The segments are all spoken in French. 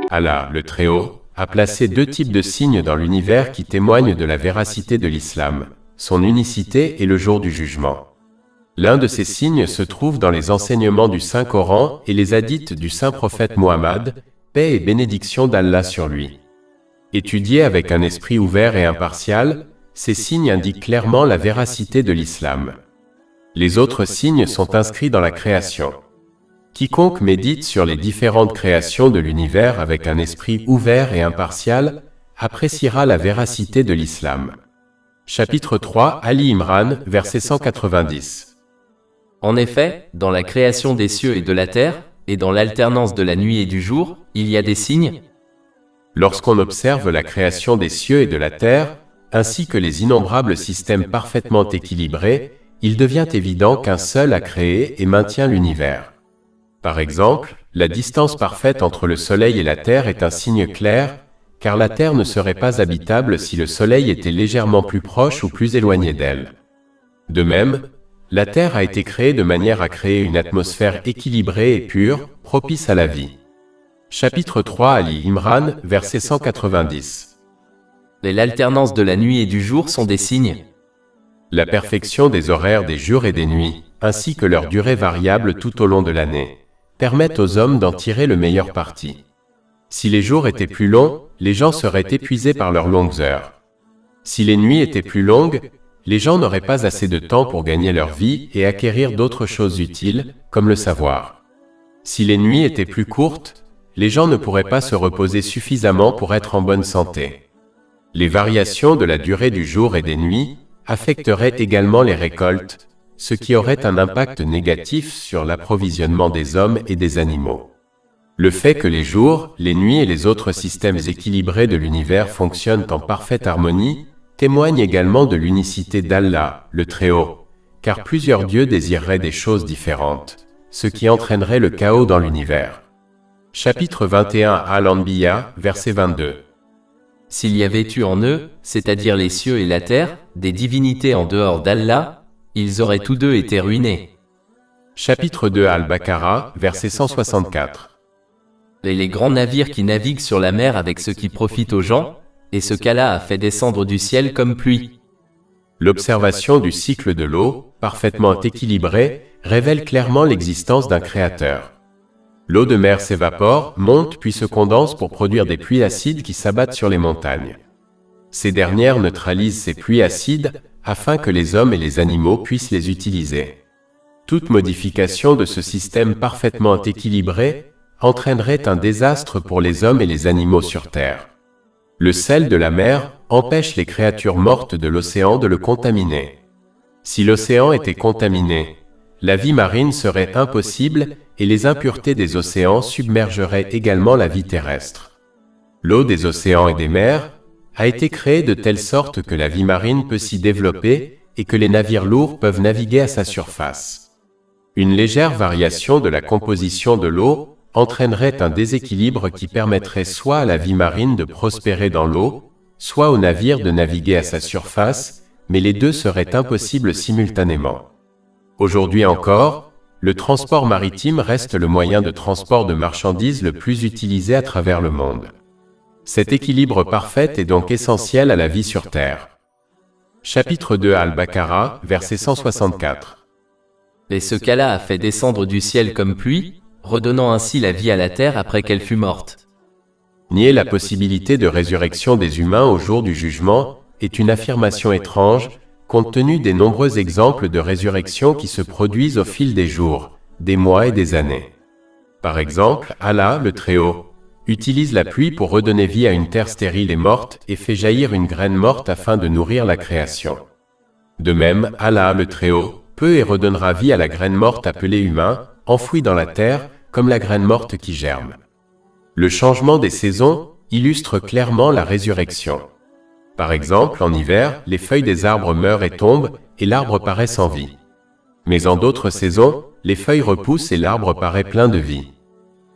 Allah, le Très-Haut, a placé deux types de signes dans l'univers qui témoignent de la véracité de l'islam, son unicité et le jour du jugement. L'un de ces signes se trouve dans les enseignements du Saint-Coran et les hadiths du Saint-Prophète Muhammad, paix et bénédiction d'Allah sur lui. Étudiés avec un esprit ouvert et impartial, ces signes indiquent clairement la véracité de l'islam. Les autres signes sont inscrits dans la création. Quiconque médite sur les différentes créations de l'univers avec un esprit ouvert et impartial, appréciera la véracité de l'islam. Chapitre 3, Ali Imran, verset 190. En effet, dans la création des cieux et de la terre, et dans l'alternance de la nuit et du jour, il y a des signes. Lorsqu'on observe la création des cieux et de la terre, ainsi que les innombrables systèmes parfaitement équilibrés, il devient évident qu'un seul a créé et maintient l'univers. Par exemple, la distance parfaite entre le Soleil et la Terre est un signe clair, car la Terre ne serait pas habitable si le Soleil était légèrement plus proche ou plus éloigné d'elle. De même, la Terre a été créée de manière à créer une atmosphère équilibrée et pure, propice à la vie. Chapitre 3 Ali Imran, verset 190. L'alternance de la nuit et du jour sont des signes. La perfection des horaires des jours et des nuits, ainsi que leur durée variable tout au long de l'année, permettent aux hommes d'en tirer le meilleur parti. Si les jours étaient plus longs, les gens seraient épuisés par leurs longues heures. Si les nuits étaient plus longues, les gens n'auraient pas assez de temps pour gagner leur vie et acquérir d'autres choses utiles, comme le savoir. Si les nuits étaient plus courtes, les gens ne pourraient pas se reposer suffisamment pour être en bonne santé. Les variations de la durée du jour et des nuits affecteraient également les récoltes, ce qui aurait un impact négatif sur l'approvisionnement des hommes et des animaux. Le fait que les jours, les nuits et les autres systèmes équilibrés de l'univers fonctionnent en parfaite harmonie témoigne également de l'unicité d'Allah, le Très-Haut, car plusieurs dieux désireraient des choses différentes, ce qui entraînerait le chaos dans l'univers. Chapitre 21 Al-Anbiya, verset 22. S'il y avait eu en eux, c'est-à-dire les cieux et la terre, des divinités en dehors d'Allah, ils auraient tous deux été ruinés. Chapitre 2 Al-Baqarah, verset 164. Et les grands navires qui naviguent sur la mer avec ce qui profite aux gens, et ce qu'Allah a fait descendre du ciel comme pluie. L'observation du cycle de l'eau, parfaitement équilibré, révèle clairement l'existence d'un créateur. L'eau de mer s'évapore, monte puis se condense pour produire des pluies acides qui s'abattent sur les montagnes. Ces dernières neutralisent ces pluies acides afin que les hommes et les animaux puissent les utiliser. Toute modification de ce système parfaitement équilibré entraînerait un désastre pour les hommes et les animaux sur Terre. Le sel de la mer empêche les créatures mortes de l'océan de le contaminer. Si l'océan était contaminé, la vie marine serait impossible et les impuretés des océans submergeraient également la vie terrestre. L'eau des océans et des mers a été créée de telle sorte que la vie marine peut s'y développer et que les navires lourds peuvent naviguer à sa surface. Une légère variation de la composition de l'eau entraînerait un déséquilibre qui permettrait soit à la vie marine de prospérer dans l'eau, soit au navire de naviguer à sa surface, mais les deux seraient impossibles simultanément. Aujourd'hui encore, le transport maritime reste le moyen de transport de marchandises le plus utilisé à travers le monde. Cet équilibre parfait est donc essentiel à la vie sur Terre. Chapitre 2 Al-Baqarah, verset 164. Et ce qu'Allah a fait descendre du ciel comme pluie, redonnant ainsi la vie à la terre après qu'elle fut morte. Nier la possibilité de résurrection des humains au jour du jugement est une affirmation étrange, compte tenu des nombreux exemples de résurrection qui se produisent au fil des jours, des mois et des années. Par exemple, Allah, le Très-Haut, utilise la pluie pour redonner vie à une terre stérile et morte et fait jaillir une graine morte afin de nourrir la création. De même, Allah, le Très-Haut, peut et redonnera vie à la graine morte appelée humain, enfouie dans la terre, comme la graine morte qui germe. Le changement des saisons illustre clairement la résurrection. Par exemple, en hiver, les feuilles des arbres meurent et tombent, et l'arbre paraît sans vie. Mais en d'autres saisons, les feuilles repoussent et l'arbre paraît plein de vie.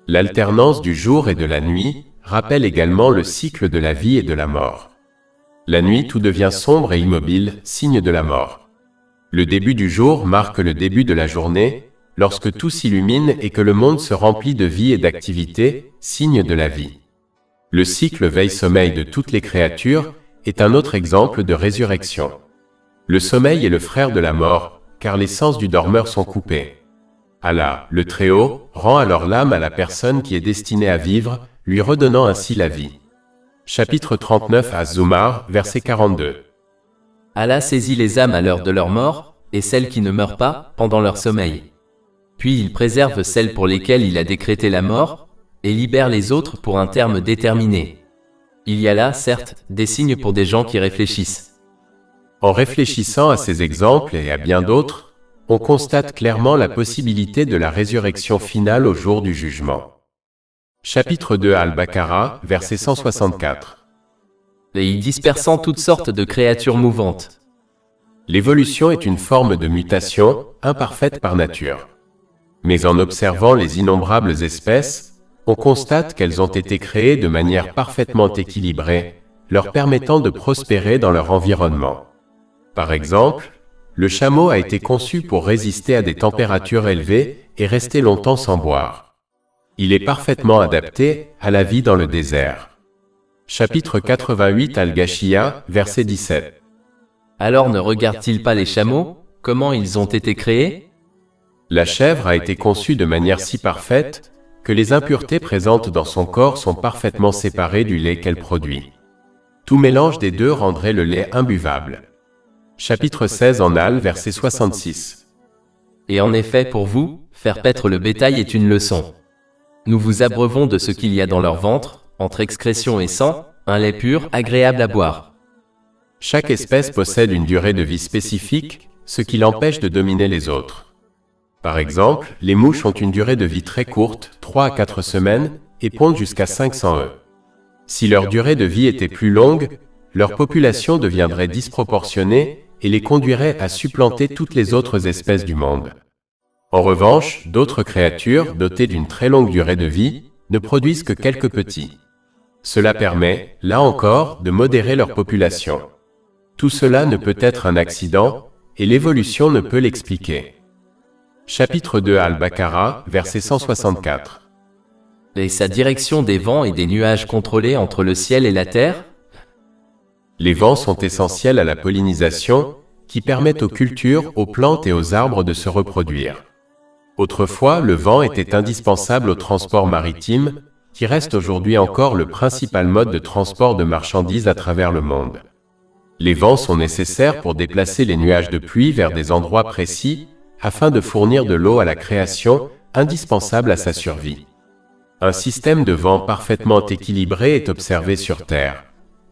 L'alternance du jour et de la nuit rappelle également le cycle de la vie et de la mort. La nuit, tout devient sombre et immobile, signe de la mort. Le début du jour marque le début de la journée, lorsque tout s'illumine et que le monde se remplit de vie et d'activité, signe de la vie. Le cycle veille-sommeil de toutes les créatures est un autre exemple de résurrection. Le sommeil est le frère de la mort, car les sens du dormeur sont coupés. Allah, le Très-Haut, rend alors l'âme à la personne qui est destinée à vivre, lui redonnant ainsi la vie. Chapitre 39 Az-Zumar, verset 42. Allah saisit les âmes à l'heure de leur mort, et celles qui ne meurent pas, pendant leur sommeil. Puis il préserve celles pour lesquelles il a décrété la mort, et libère les autres pour un terme déterminé. Il y a là, certes, des signes pour des gens qui réfléchissent. En réfléchissant à ces exemples et à bien d'autres, on constate clairement la possibilité de la résurrection finale au jour du jugement. Chapitre 2 Al-Baqarah, verset 164. Et y dispersant toutes sortes de créatures mouvantes. L'évolution est une forme de mutation, imparfaite par nature. Mais en observant les innombrables espèces, on constate qu'elles ont été créées de manière parfaitement équilibrée, leur permettant de prospérer dans leur environnement. Par exemple, le chameau a été conçu pour résister à des températures élevées et rester longtemps sans boire. Il est parfaitement adapté à la vie dans le désert. Chapitre 88 Al-Ghashiyah, verset 17. Alors ne regarde-t-il pas les chameaux, comment ils ont été créés? La chèvre a été conçue de manière si parfaite que les impuretés présentes dans son corps sont parfaitement séparées du lait qu'elle produit. Tout mélange des deux rendrait le lait imbuvable. Chapitre 16 en Al, verset 66. Et en effet pour vous, faire paître le bétail est une leçon. Nous vous abreuvons de ce qu'il y a dans leur ventre, entre excrétion et sang, un lait pur, agréable à boire. Chaque espèce possède une durée de vie spécifique, ce qui l'empêche de dominer les autres. Par exemple, les mouches ont une durée de vie très courte, 3 à 4 semaines, et pondent jusqu'à 500 œufs. Si leur durée de vie était plus longue, leur population deviendrait disproportionnée et les conduirait à supplanter toutes les autres espèces du monde. En revanche, d'autres créatures, dotées d'une très longue durée de vie, ne produisent que quelques petits. Cela permet, là encore, de modérer leur population. Tout cela ne peut être un accident, et l'évolution ne peut l'expliquer. Chapitre 2 Al-Baqarah, verset 164. Et sa direction des vents et des nuages contrôlés entre le ciel et la terre? Les vents sont essentiels à la pollinisation, qui permettent aux cultures, aux plantes et aux arbres de se reproduire. Autrefois, le vent était indispensable au transport maritime, qui reste aujourd'hui encore le principal mode de transport de marchandises à travers le monde. Les vents sont nécessaires pour déplacer les nuages de pluie vers des endroits précis, afin de fournir de l'eau à la création, indispensable à sa survie. Un système de vent parfaitement équilibré est observé sur Terre.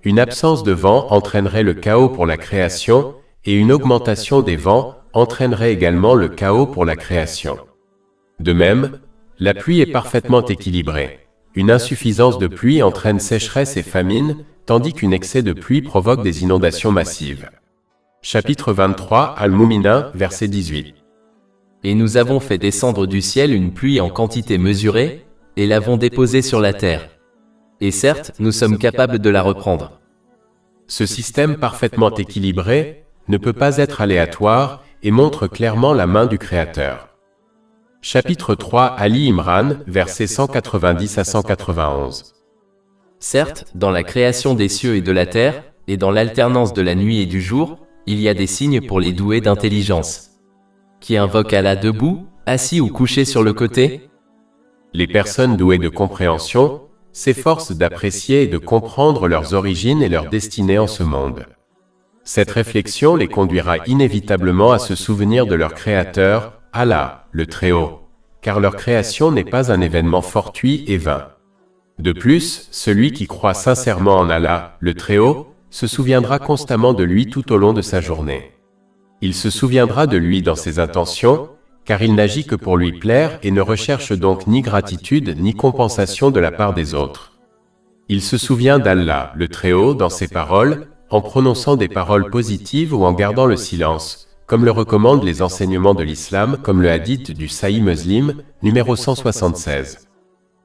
Une absence de vent entraînerait le chaos pour la création, et une augmentation des vents entraînerait également le chaos pour la création. De même, la pluie est parfaitement équilibrée. Une insuffisance de pluie entraîne sécheresse et famine, tandis qu'un excès de pluie provoque des inondations massives. Chapitre 23 Al-Mu'minun, verset 18. Et nous avons fait descendre du ciel une pluie en quantité mesurée, et l'avons déposée sur la terre. Et certes, nous sommes capables de la reprendre. Ce système parfaitement équilibré ne peut pas être aléatoire et montre clairement la main du Créateur. Chapitre 3 Ali Imran, versets 190 à 191. Certes, dans la création des cieux et de la terre, et dans l'alternance de la nuit et du jour, il y a des signes pour les doués d'intelligence. Qui invoquent Allah debout, assis ou couché sur le côté? Les personnes douées de compréhension s'efforcent d'apprécier et de comprendre leurs origines et leur destinée en ce monde. Cette réflexion les conduira inévitablement à se souvenir de leur Créateur, Allah, le Très-Haut, car leur création n'est pas un événement fortuit et vain. De plus, celui qui croit sincèrement en Allah, le Très-Haut, se souviendra constamment de lui tout au long de sa journée. Il se souviendra de lui dans ses intentions, car il n'agit que pour lui plaire et ne recherche donc ni gratitude ni compensation de la part des autres. Il se souvient d'Allah, le Très-Haut, dans ses paroles, en prononçant des paroles positives ou en gardant le silence, comme le recommandent les enseignements de l'islam, comme le hadith du Sahih Muslim, numéro 176.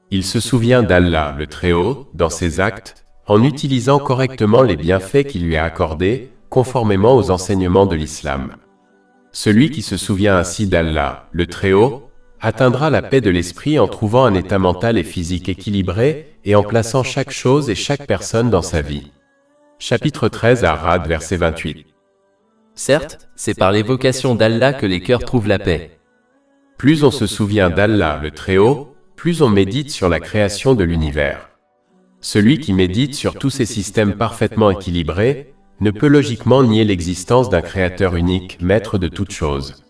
Il se souvient d'Allah, le Très-Haut, dans ses actes, en utilisant correctement les bienfaits qu'il lui a accordés, conformément aux enseignements de l'islam. Celui qui se souvient ainsi d'Allah, le Très-Haut, atteindra la paix de l'esprit en trouvant un état mental et physique équilibré et en plaçant chaque chose et chaque personne dans sa vie. Chapitre 13 Ar-Ra'd, verset 28. Certes, c'est par l'évocation d'Allah que les cœurs trouvent la paix. Plus on se souvient d'Allah, le Très-Haut, plus on médite sur la création de l'univers. Celui qui médite sur tous ces systèmes parfaitement équilibrés ne peut logiquement nier l'existence d'un créateur unique, maître de toutes choses.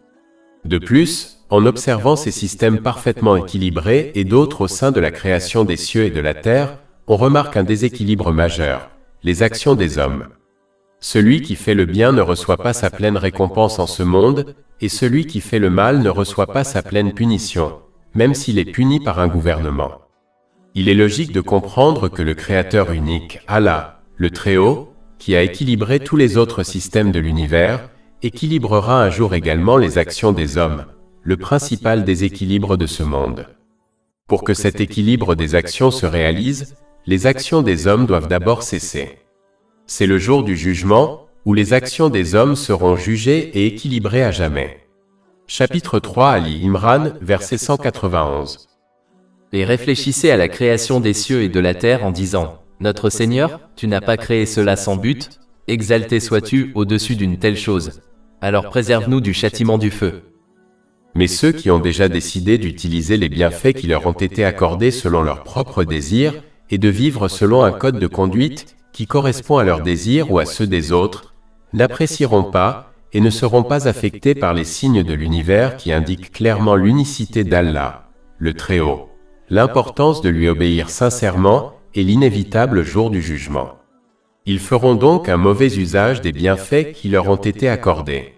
De plus, en observant ces systèmes parfaitement équilibrés et d'autres au sein de la création des cieux et de la terre, on remarque un déséquilibre majeur, les actions des hommes. Celui qui fait le bien ne reçoit pas sa pleine récompense en ce monde, et celui qui fait le mal ne reçoit pas sa pleine punition, même s'il est puni par un gouvernement. Il est logique de comprendre que le Créateur unique, Allah, le Très-Haut, qui a équilibré tous les autres systèmes de l'univers, équilibrera un jour également les actions des hommes, le principal déséquilibre de ce monde. Pour que cet équilibre des actions se réalise, les actions des hommes doivent d'abord cesser. C'est le jour du jugement, où les actions des hommes seront jugées et équilibrées à jamais. Chapitre 3 Ali Imran, verset 191. Et réfléchissez à la création des cieux et de la terre en disant, « Notre Seigneur, tu n'as pas créé cela sans but, exalté sois-tu au-dessus d'une telle chose. Alors préserve-nous du châtiment du feu. » Mais ceux qui ont déjà décidé d'utiliser les bienfaits qui leur ont été accordés selon leurs propres désirs et de vivre selon un code de conduite qui correspond à leurs désirs ou à ceux des autres, n'apprécieront pas et ne seront pas affectés par les signes de l'univers qui indiquent clairement l'unicité d'Allah, le Très-Haut, l'importance de lui obéir sincèrement et l'inévitable jour du jugement. Ils feront donc un mauvais usage des bienfaits qui leur ont été accordés.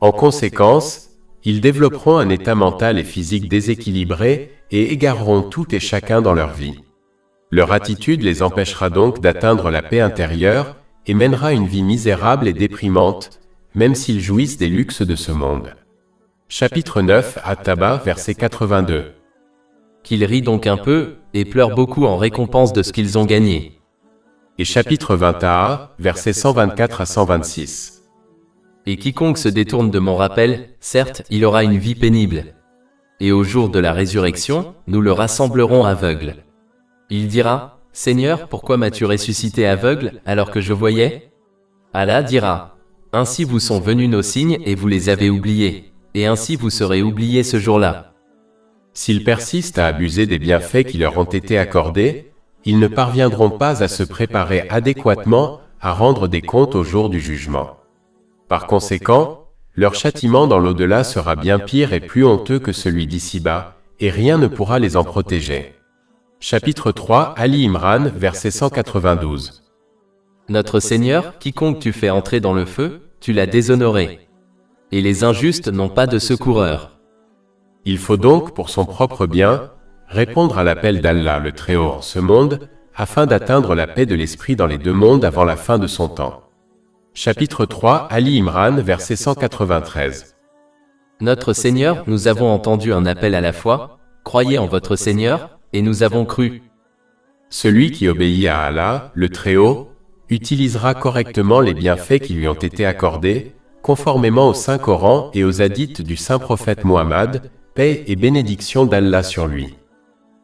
En conséquence, ils développeront un état mental et physique déséquilibré et égareront tout et chacun dans leur vie. Leur attitude les empêchera donc d'atteindre la paix intérieure et mènera une vie misérable et déprimante, même s'ils jouissent des luxes de ce monde. Chapitre 9 At-Taba, verset 82. Qu'ils rient donc un peu, et pleurent beaucoup en récompense de ce qu'ils ont gagné. Et chapitre 20 versets 124 à 126. Et quiconque se détourne de mon rappel, certes, il aura une vie pénible. Et au jour de la résurrection, nous le rassemblerons aveugle. Il dira, « Seigneur, pourquoi m'as-tu ressuscité aveugle alors que je voyais ?» Allah dira, « Ainsi vous sont venus nos signes et vous les avez oubliés, et ainsi vous serez oubliés ce jour-là. » S'ils persistent à abuser des bienfaits qui leur ont été accordés, ils ne parviendront pas à se préparer adéquatement à rendre des comptes au jour du jugement. Par conséquent, leur châtiment dans l'au-delà sera bien pire et plus honteux que celui d'ici-bas, et rien ne pourra les en protéger. Chapitre 3 Ali Imran, verset 192. Notre Seigneur, quiconque tu fais entrer dans le feu, tu l'as déshonoré. Et les injustes n'ont pas de secoureur. Il faut donc, pour son propre bien, répondre à l'appel d'Allah le Très-Haut en ce monde, afin d'atteindre la paix de l'esprit dans les deux mondes avant la fin de son temps. Chapitre 3 Ali Imran, verset 193. Notre Seigneur, nous avons entendu un appel à la foi, croyez en votre Seigneur, et nous avons cru. Celui qui obéit à Allah, le Très-Haut, utilisera correctement les bienfaits qui lui ont été accordés, conformément au Saint-Coran et aux hadiths du Saint-Prophète Muhammad, paix et bénédiction d'Allah sur lui.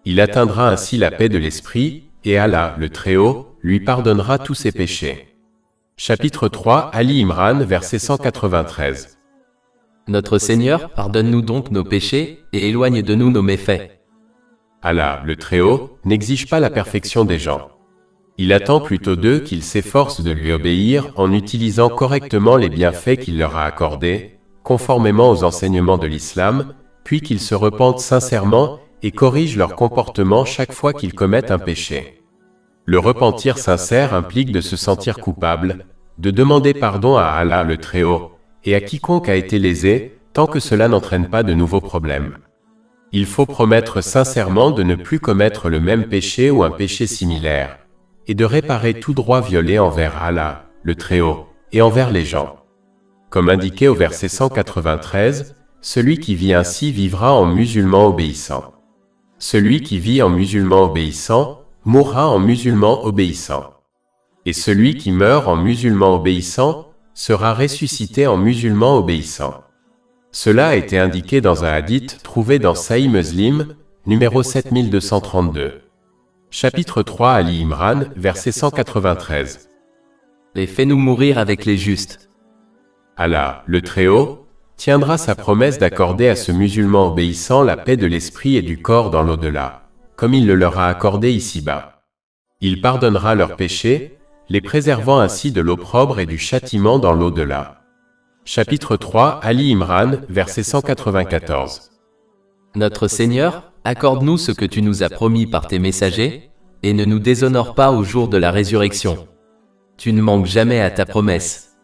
Il atteindra ainsi la paix de l'esprit, et Allah, le Très-Haut, lui pardonnera tous ses péchés. Chapitre 3 Ali Imran, verset 193. Notre Seigneur, pardonne-nous donc nos péchés, et éloigne de nous nos méfaits. Allah, le Très-Haut, n'exige pas la perfection des gens. Il attend plutôt d'eux qu'ils s'efforcent de lui obéir en utilisant correctement les bienfaits qu'il leur a accordés, conformément aux enseignements de l'islam, puis qu'ils se repentent sincèrement et corrigent leur comportement chaque fois qu'ils commettent un péché. Le repentir sincère implique de se sentir coupable, de demander pardon à Allah le Très-Haut, et à quiconque a été lésé, tant que cela n'entraîne pas de nouveaux problèmes. Il faut promettre sincèrement de ne plus commettre le même péché ou un péché similaire, et de réparer tout droit violé envers Allah, le Très-Haut, et envers les gens. Comme indiqué au verset 193, celui qui vit ainsi vivra en musulman obéissant. Celui qui vit en musulman obéissant, mourra en musulman obéissant. Et celui qui meurt en musulman obéissant, sera ressuscité en musulman obéissant. Cela a été indiqué dans un hadith trouvé dans Sahih Muslim, numéro 7232. Chapitre 3 Ali Imran, verset 193. Et fais-nous mourir avec les justes. Allah, le Très-Haut, tiendra sa promesse d'accorder à ce musulman obéissant la paix de l'esprit et du corps dans l'au-delà, comme il le leur a accordé ici-bas. Il pardonnera leurs péchés, les préservant ainsi de l'opprobre et du châtiment dans l'au-delà. Chapitre 3 Ali Imran, verset 194. Notre Seigneur, accorde-nous ce que tu nous as promis par tes messagers, et ne nous déshonore pas au jour de la résurrection. Tu ne manques jamais à ta promesse.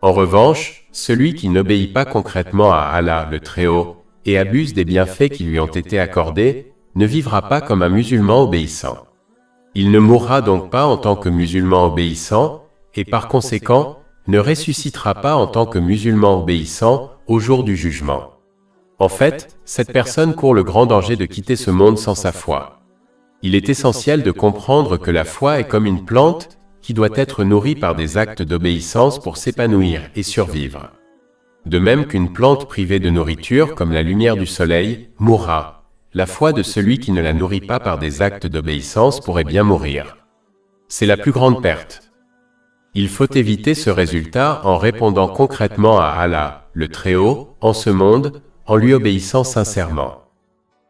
En revanche, celui qui n'obéit pas concrètement à Allah le Très-Haut, et abuse des bienfaits qui lui ont été accordés, ne vivra pas comme un musulman obéissant. Il ne mourra donc pas en tant que musulman obéissant, et par conséquent, ne ressuscitera pas en tant que musulman obéissant au jour du jugement. En fait, cette personne court le grand danger de quitter ce monde sans sa foi. Il est essentiel de comprendre que la foi est comme une plante qui doit être nourrie par des actes d'obéissance pour s'épanouir et survivre. De même qu'une plante privée de nourriture, comme la lumière du soleil, mourra, la foi de celui qui ne la nourrit pas par des actes d'obéissance pourrait bien mourir. C'est la plus grande perte. Il faut éviter ce résultat en répondant concrètement à Allah, le Très-Haut, en ce monde, en lui obéissant sincèrement.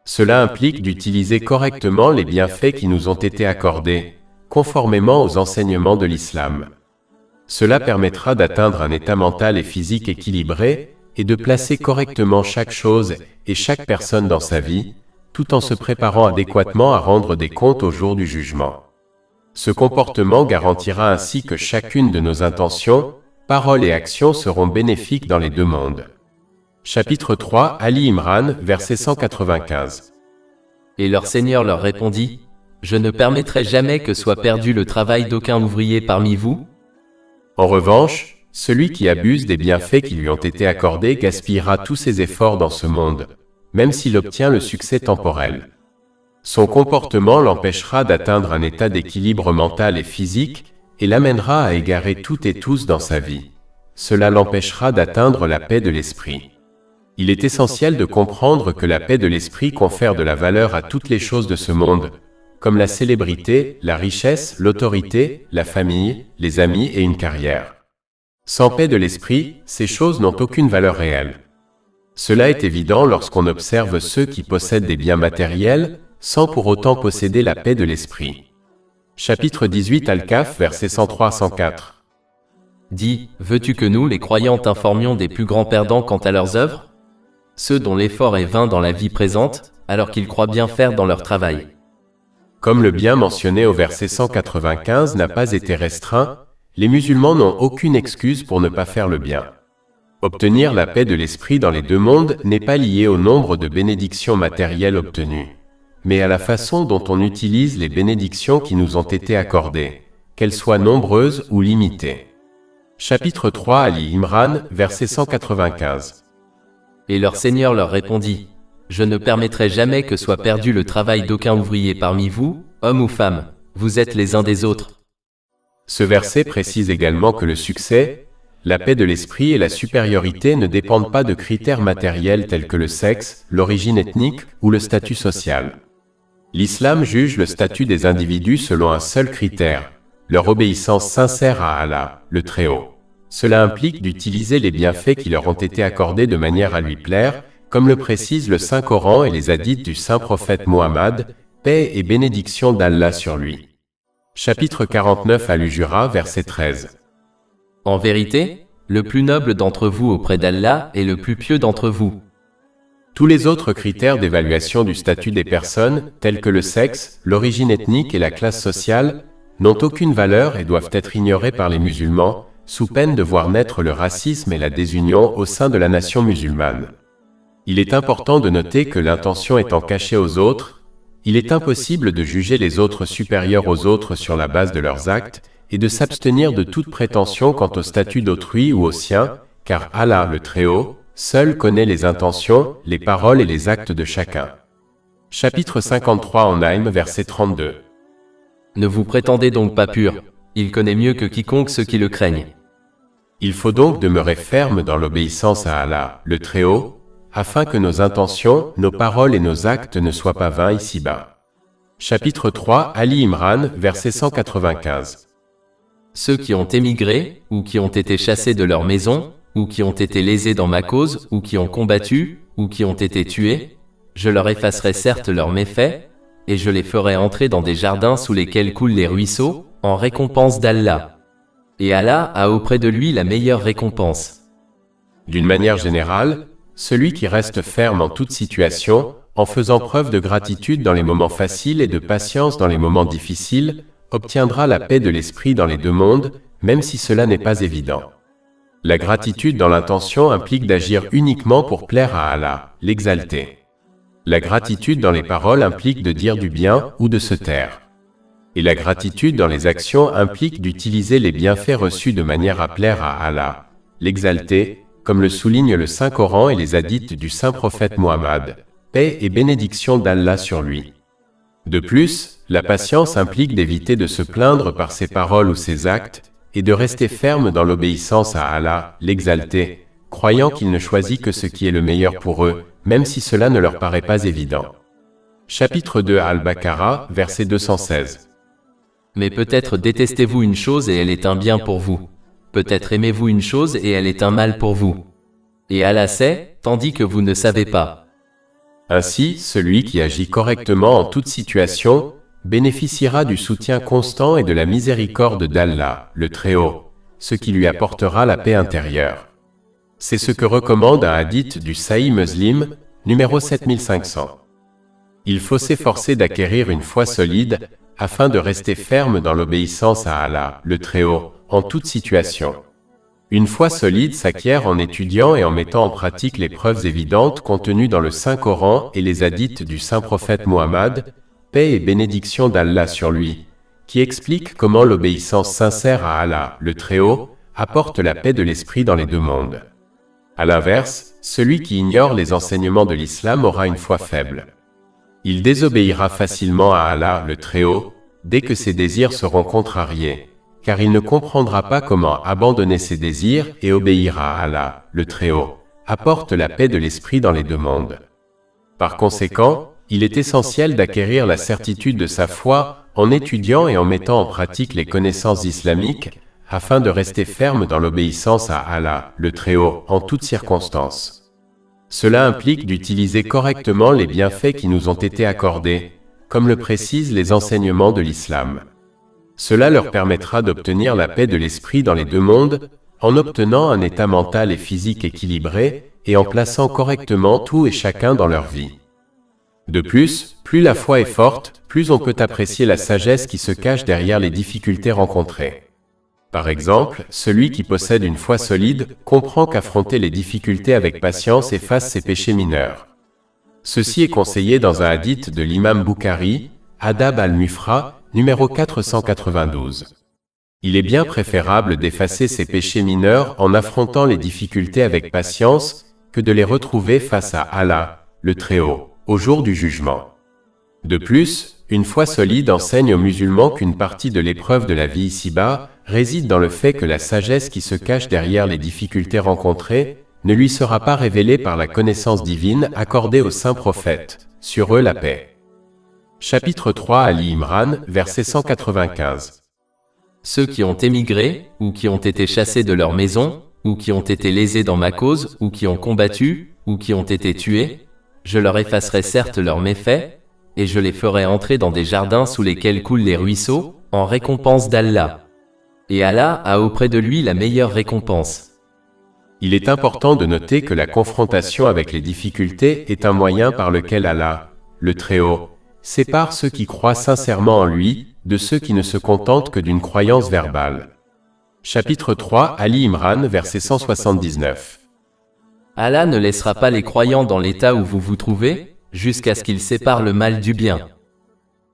Cela implique d'utiliser correctement les bienfaits qui nous ont été accordés, conformément aux enseignements de l'islam. Cela permettra d'atteindre un état mental et physique équilibré et de placer correctement chaque chose et chaque personne dans sa vie, tout en se préparant adéquatement à rendre des comptes au jour du jugement. Ce comportement garantira ainsi que chacune de nos intentions, paroles et actions seront bénéfiques dans les deux mondes. Chapitre 3 Ali Imran, verset 195. Et leur Seigneur leur répondit, « Je ne permettrai jamais que soit perdu le travail d'aucun ouvrier parmi vous. » En revanche, celui qui abuse des bienfaits qui lui ont été accordés gaspillera tous ses efforts dans ce monde, même s'il obtient le succès temporel. Son comportement l'empêchera d'atteindre un état d'équilibre mental et physique et l'amènera à égarer toutes et tous dans sa vie. Cela l'empêchera d'atteindre la paix de l'esprit. Il est essentiel de comprendre que la paix de l'esprit confère de la valeur à toutes les choses de ce monde, comme la célébrité, la richesse, l'autorité, la famille, les amis et une carrière. Sans paix de l'esprit, ces choses n'ont aucune valeur réelle. Cela est évident lorsqu'on observe ceux qui possèdent des biens matériels, sans pour autant posséder la paix de l'esprit. Chapitre 18 Al-Kahf, versets 103-104. Dis, veux-tu que nous, les croyants, t'informions des plus grands perdants quant à leurs œuvres? Ceux dont l'effort est vain dans la vie présente, alors qu'ils croient bien faire dans leur travail. Comme le bien mentionné au verset 195 n'a pas été restreint, les musulmans n'ont aucune excuse pour ne pas faire le bien. Obtenir la paix de l'esprit dans les deux mondes n'est pas lié au nombre de bénédictions matérielles obtenues, mais à la façon dont on utilise les bénédictions qui nous ont été accordées, qu'elles soient nombreuses ou limitées. Chapitre 3 Ali Imran, verset 195. Et leur Seigneur leur répondit, « Je ne permettrai jamais que soit perdu le travail d'aucun ouvrier parmi vous, hommes ou femmes, vous êtes les uns des autres. » Ce verset précise également que le succès, la paix de l'esprit et la supériorité ne dépendent pas de critères matériels tels que le sexe, l'origine ethnique ou le statut social. L'islam juge le statut des individus selon un seul critère, leur obéissance sincère à Allah, le Très-Haut. Cela implique d'utiliser les bienfaits qui leur ont été accordés de manière à lui plaire, comme le précisent le Saint-Coran et les hadiths du Saint-Prophète Mohammed, paix et bénédiction d'Allah sur lui. Chapitre 49 Al-Hujura, verset 13. En vérité, le plus noble d'entre vous auprès d'Allah est le plus pieux d'entre vous. Tous les autres critères d'évaluation du statut des personnes, tels que le sexe, l'origine ethnique et la classe sociale, n'ont aucune valeur et doivent être ignorés par les musulmans, sous peine de voir naître le racisme et la désunion au sein de la nation musulmane. Il est important de noter que l'intention étant cachée aux autres, il est impossible de juger les autres supérieurs aux autres sur la base de leurs actes et de s'abstenir de toute prétention quant au statut d'autrui ou au sien, car Allah le Très-Haut, seul connaît les intentions, les paroles et les actes de chacun. Chapitre 53 en Naïm, verset 32. Ne vous prétendez donc pas pur, il connaît mieux que quiconque ceux qui le craignent. Il faut donc demeurer ferme dans l'obéissance à Allah, le Très-Haut, afin que nos intentions, nos paroles et nos actes ne soient pas vains ici-bas. Chapitre 3, Ali Imran, verset 195. Ceux qui ont émigré, ou qui ont été chassés de leur maison, ou qui ont été lésés dans ma cause, ou qui ont combattu, ou qui ont été tués, je leur effacerai certes leurs méfaits, et je les ferai entrer dans des jardins sous lesquels coulent les ruisseaux, en récompense d'Allah. Et Allah a auprès de lui la meilleure récompense. D'une manière générale, celui qui reste ferme en toute situation, en faisant preuve de gratitude dans les moments faciles et de patience dans les moments difficiles, obtiendra la paix de l'esprit dans les deux mondes, même si cela n'est pas évident. La gratitude dans l'intention implique d'agir uniquement pour plaire à Allah, l'exalté. La gratitude dans les paroles implique de dire du bien ou de se taire. Et la gratitude dans les actions implique d'utiliser les bienfaits reçus de manière à plaire à Allah, l'exalté, comme le souligne le Saint-Coran et les hadiths du Saint-Prophète Muhammad, paix et bénédiction d'Allah sur lui. De plus, la patience implique d'éviter de se plaindre par ses paroles ou ses actes, et de rester ferme dans l'obéissance à Allah, l'exalté, croyant qu'il ne choisit que ce qui est le meilleur pour eux, même si cela ne leur paraît pas évident. Chapitre 2 Al-Baqarah, verset 216. Mais peut-être détestez-vous une chose et elle est un bien pour vous. Peut-être aimez-vous une chose et elle est un mal pour vous. Et Allah sait, tandis que vous ne savez pas. Ainsi, celui qui agit correctement en toute situation, bénéficiera du soutien constant et de la miséricorde d'Allah, le Très-Haut, ce qui lui apportera la paix intérieure. C'est ce que recommande un hadith du Sahih Muslim, numéro 7500. Il faut s'efforcer d'acquérir une foi solide, afin de rester ferme dans l'obéissance à Allah, le Très-Haut, en toute situation. Une foi solide s'acquiert en étudiant et en mettant en pratique les preuves évidentes contenues dans le Saint-Coran et les hadiths du Saint-Prophète Muhammad, paix et bénédiction d'Allah sur lui, qui expliquent comment l'obéissance sincère à Allah, le Très-Haut, apporte la paix de l'esprit dans les deux mondes. À l'inverse, celui qui ignore les enseignements de l'islam aura une foi faible. Il désobéira facilement à Allah, le Très-Haut, dès que ses désirs seront contrariés, car il ne comprendra pas comment abandonner ses désirs et obéir à Allah, le Très-Haut, apporte la paix de l'esprit dans les deux mondes. Par conséquent, il est essentiel d'acquérir la certitude de sa foi en étudiant et en mettant en pratique les connaissances islamiques, afin de rester ferme dans l'obéissance à Allah, le Très-Haut, en toutes circonstances. Cela implique d'utiliser correctement les bienfaits qui nous ont été accordés, comme le précisent les enseignements de l'islam. Cela leur permettra d'obtenir la paix de l'esprit dans les deux mondes, en obtenant un état mental et physique équilibré, et en plaçant correctement tout et chacun dans leur vie. De plus, plus la foi est forte, plus on peut apprécier la sagesse qui se cache derrière les difficultés rencontrées. Par exemple, celui qui possède une foi solide comprend qu'affronter les difficultés avec patience efface ses péchés mineurs. Ceci est conseillé dans un hadith de l'imam Bukhari, Adab al-Mufra, numéro 492. Il est bien préférable d'effacer ses péchés mineurs en affrontant les difficultés avec patience que de les retrouver face à Allah, le Très-Haut, au jour du jugement. De plus, une foi solide enseigne aux musulmans qu'une partie de l'épreuve de la vie ici-bas réside dans le fait que la sagesse qui se cache derrière les difficultés rencontrées ne lui sera pas révélée par la connaissance divine accordée aux saints prophètes, sur eux la paix. Chapitre 3 Ali Imran, verset 195. Ceux qui ont émigré, ou qui ont été chassés de leur maison, ou qui ont été lésés dans ma cause, ou qui ont combattu, ou qui ont été tués, je leur effacerai certes leurs méfaits, et je les ferai entrer dans des jardins sous lesquels coulent les ruisseaux, en récompense d'Allah. Et Allah a auprès de lui la meilleure récompense. Il est important de noter que la confrontation avec les difficultés est un moyen par lequel Allah, le Très-Haut, sépare ceux qui croient sincèrement en lui, de ceux qui ne se contentent que d'une croyance verbale. Chapitre 3 Ali Imran, verset 179. Allah ne laissera pas les croyants dans l'état où vous vous trouvez, jusqu'à ce qu'ils séparent le mal du bien.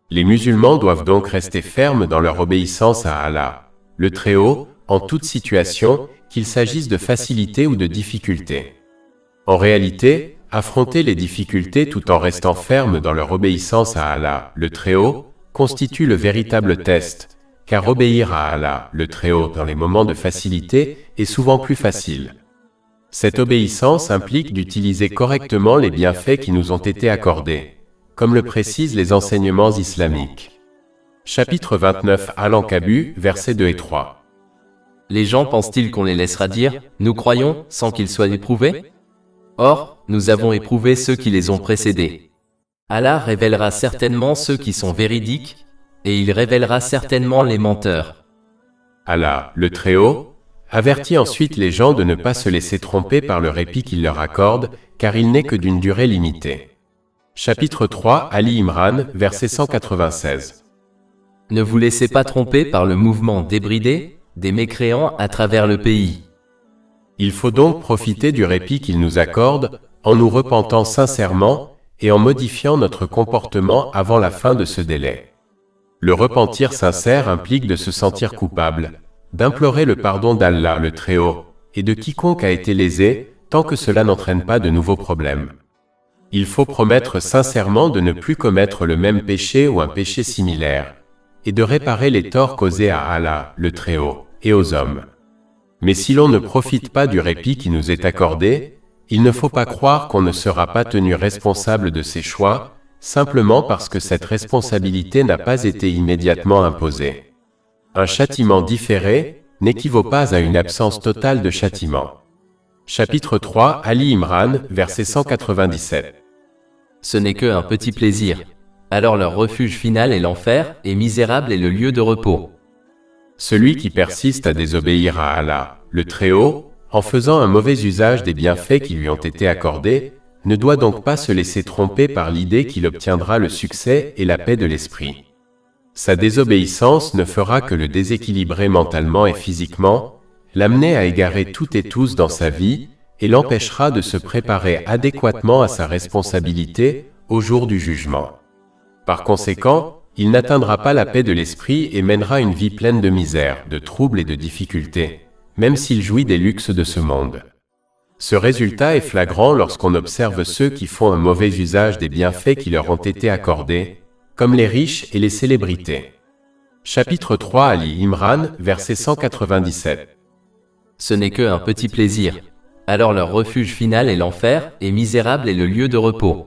Les musulmans doivent donc rester fermes dans leur obéissance à Allah, le Très-Haut, en toute situation, qu'il s'agisse de facilité ou de difficulté. En réalité, affronter les difficultés tout en restant ferme dans leur obéissance à Allah, le Très-Haut, constitue le véritable test, car obéir à Allah, le Très-Haut, dans les moments de facilité, est souvent plus facile. Cette obéissance implique d'utiliser correctement les bienfaits qui nous ont été accordés, comme le précisent les enseignements islamiques. Chapitre 29 Al-Ankabut, versets 2 et 3. Les gens pensent-ils qu'on les laissera dire « Nous croyons » sans qu'ils soient éprouvés? Or, nous avons éprouvé ceux qui les ont précédés. Allah révélera certainement ceux qui sont véridiques, et il révélera certainement les menteurs. Allah, le Très-Haut, avertit ensuite les gens de ne pas se laisser tromper par le répit qu'il leur accorde, car il n'est que d'une durée limitée. Chapitre 3 Ali Imran, verset 196. Ne vous laissez pas tromper par le mouvement débridé des mécréants à travers le pays. Il faut donc profiter du répit qu'il nous accorde, en nous repentant sincèrement et en modifiant notre comportement avant la fin de ce délai. Le repentir sincère implique de se sentir coupable, d'implorer le pardon d'Allah le Très-Haut, et de quiconque a été lésé, tant que cela n'entraîne pas de nouveaux problèmes. Il faut promettre sincèrement de ne plus commettre le même péché ou un péché similaire, et de réparer les torts causés à Allah, le Très-Haut, et aux hommes. Mais si l'on ne profite pas du répit qui nous est accordé, il ne faut pas croire qu'on ne sera pas tenu responsable de ses choix, simplement parce que cette responsabilité n'a pas été immédiatement imposée. Un châtiment différé n'équivaut pas à une absence totale de châtiment. Chapitre 3 Ali Imran, verset 197. Ce n'est que un petit plaisir. Alors leur refuge final est l'enfer, et misérable est le lieu de repos. Celui qui persiste à désobéir à Allah, le Très-Haut, en faisant un mauvais usage des bienfaits qui lui ont été accordés, ne doit donc pas se laisser tromper par l'idée qu'il obtiendra le succès et la paix de l'esprit. Sa désobéissance ne fera que le déséquilibrer mentalement et physiquement, l'amener à égarer toutes et tous dans sa vie, et l'empêchera de se préparer adéquatement à sa responsabilité au jour du jugement. Par conséquent, il n'atteindra pas la paix de l'esprit et mènera une vie pleine de misère, de troubles et de difficultés, même s'il jouit des luxes de ce monde. Ce résultat est flagrant lorsqu'on observe ceux qui font un mauvais usage des bienfaits qui leur ont été accordés, comme les riches et les célébrités. Chapitre 3 Ali Imran, verset 197. Ce n'est que un petit plaisir. Alors leur refuge final est l'enfer, et misérable est le lieu de repos.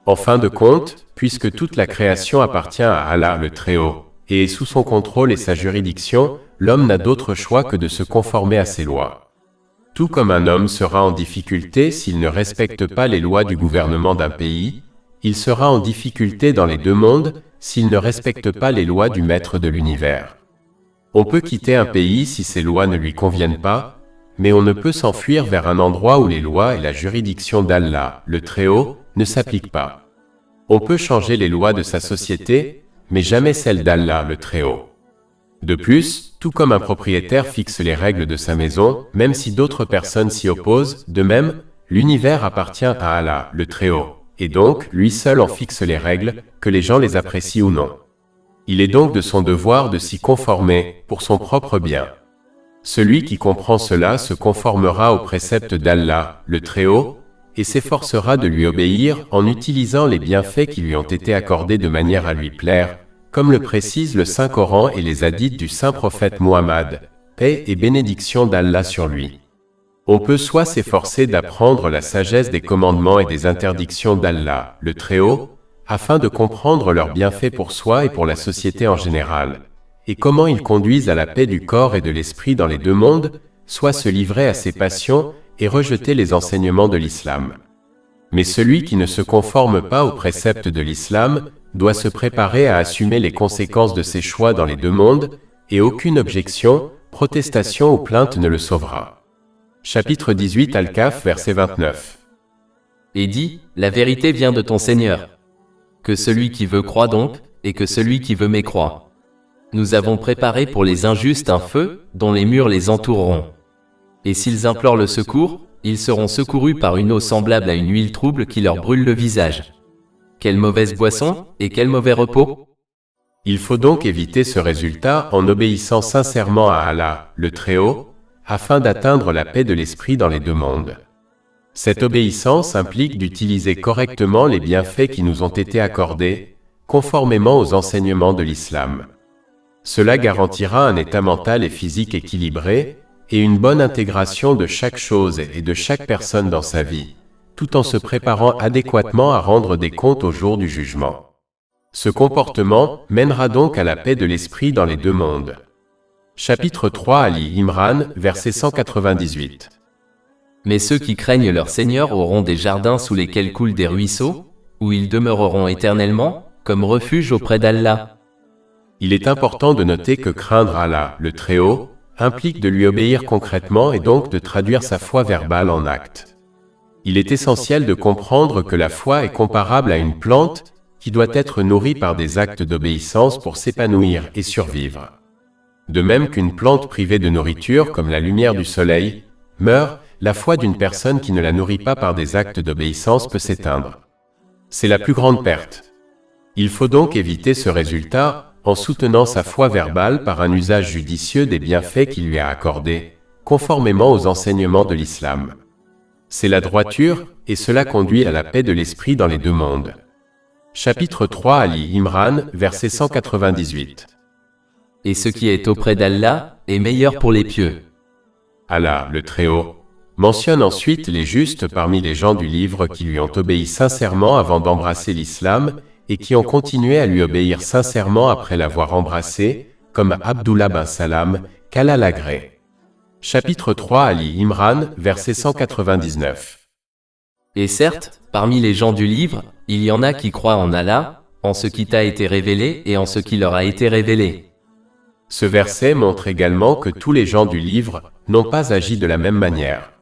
En fin de compte, puisque toute la création appartient à Allah le Très-Haut, et est sous son contrôle et sa juridiction, l'homme n'a d'autre choix que de se conformer à ses lois. Tout comme un homme sera en difficulté s'il ne respecte pas les lois du gouvernement d'un pays, il sera en difficulté dans les deux mondes s'il ne respecte pas les lois du maître de l'univers. On peut quitter un pays si ces lois ne lui conviennent pas, mais on ne peut s'enfuir vers un endroit où les lois et la juridiction d'Allah, le Très-Haut, ne s'appliquent pas. On peut changer les lois de sa société, mais jamais celles d'Allah, le Très-Haut. De plus, tout comme un propriétaire fixe les règles de sa maison, même si d'autres personnes s'y opposent, de même, l'univers appartient à Allah, le Très-Haut, et donc, lui seul en fixe les règles, que les gens les apprécient ou non. Il est donc de son devoir de s'y conformer, pour son propre bien. Celui qui comprend cela se conformera aux préceptes d'Allah, le Très-Haut, et s'efforcera de lui obéir en utilisant les bienfaits qui lui ont été accordés de manière à lui plaire, comme le précise le Saint-Coran et les hadiths du Saint-Prophète Muhammad, paix et bénédiction d'Allah sur lui. On peut soit s'efforcer d'apprendre la sagesse des commandements et des interdictions d'Allah, le Très-Haut, afin de comprendre leurs bienfaits pour soi et pour la société en général, et comment ils conduisent à la paix du corps et de l'esprit dans les deux mondes, soit se livrer à ses passions et rejeter les enseignements de l'islam. Mais celui qui ne se conforme pas aux préceptes de l'islam doit se préparer à assumer les conséquences de ses choix dans les deux mondes, et aucune objection, protestation ou plainte ne le sauvera. Chapitre 18 Al-Kahf, verset 29. Et dit, la vérité vient de ton Seigneur. Que celui qui veut croit donc, et que celui qui veut mécroit. Nous avons préparé pour les injustes un feu, dont les murs les entoureront. Et s'ils implorent le secours, ils seront secourus par une eau semblable à une huile trouble qui leur brûle le visage. Quelle mauvaise boisson, et quel mauvais repos! Il faut donc éviter ce résultat en obéissant sincèrement à Allah, le Très-Haut, afin d'atteindre la paix de l'esprit dans les deux mondes. Cette obéissance implique d'utiliser correctement les bienfaits qui nous ont été accordés, conformément aux enseignements de l'islam. Cela garantira un état mental et physique équilibré, et une bonne intégration de chaque chose et de chaque personne dans sa vie, tout en se préparant adéquatement à rendre des comptes au jour du jugement. Ce comportement mènera donc à la paix de l'esprit dans les deux mondes. Chapitre 3 Ali Imran, verset 198. Mais ceux qui craignent leur Seigneur auront des jardins sous lesquels coulent des ruisseaux, où ils demeureront éternellement, comme refuge auprès d'Allah. Il est important de noter que craindre Allah, le Très-Haut, implique de lui obéir concrètement et donc de traduire sa foi verbale en actes. Il est essentiel de comprendre que la foi est comparable à une plante qui doit être nourrie par des actes d'obéissance pour s'épanouir et survivre. De même qu'une plante privée de nourriture, comme la lumière du soleil, meurt, la foi d'une personne qui ne la nourrit pas par des actes d'obéissance peut s'éteindre. C'est la plus grande perte. Il faut donc éviter ce résultat en soutenant sa foi verbale par un usage judicieux des bienfaits qu'il lui a accordés, conformément aux enseignements de l'islam. C'est la droiture, et cela conduit à la paix de l'esprit dans les deux mondes. Chapitre 3 Ali Imran, verset 198. Et ce qui est auprès d'Allah est meilleur pour les pieux. Allah, le Très-Haut, mentionne ensuite les justes parmi les gens du livre qui lui ont obéi sincèrement avant d'embrasser l'islam et qui ont continué à lui obéir sincèrement après l'avoir embrassé, comme Abdullah bin Salam, qu'Allah l'agrée. Chapitre 3 Ali Imran, verset 199. Et certes, parmi les gens du livre, il y en a qui croient en Allah, en ce qui t'a été révélé et en ce qui leur a été révélé. Ce verset montre également que tous les gens du livre n'ont pas agi de la même manière.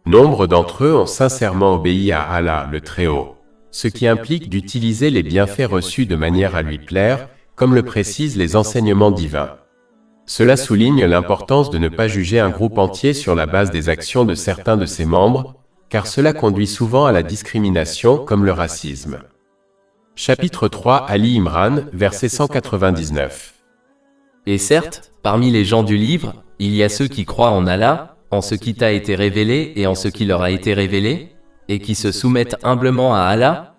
Nombre d'entre eux ont sincèrement obéi à Allah, le Très-Haut, ce qui implique d'utiliser les bienfaits reçus de manière à lui plaire, comme le précisent les enseignements divins. Cela souligne l'importance de ne pas juger un groupe entier sur la base des actions de certains de ses membres, car cela conduit souvent à la discrimination comme le racisme. Chapitre 3 Ali Imran, verset 199. Et certes, parmi les gens du livre, il y a ceux qui croient en Allah, en ce qui t'a été révélé et en ce qui leur a été révélé, et qui se soumettent humblement à Allah.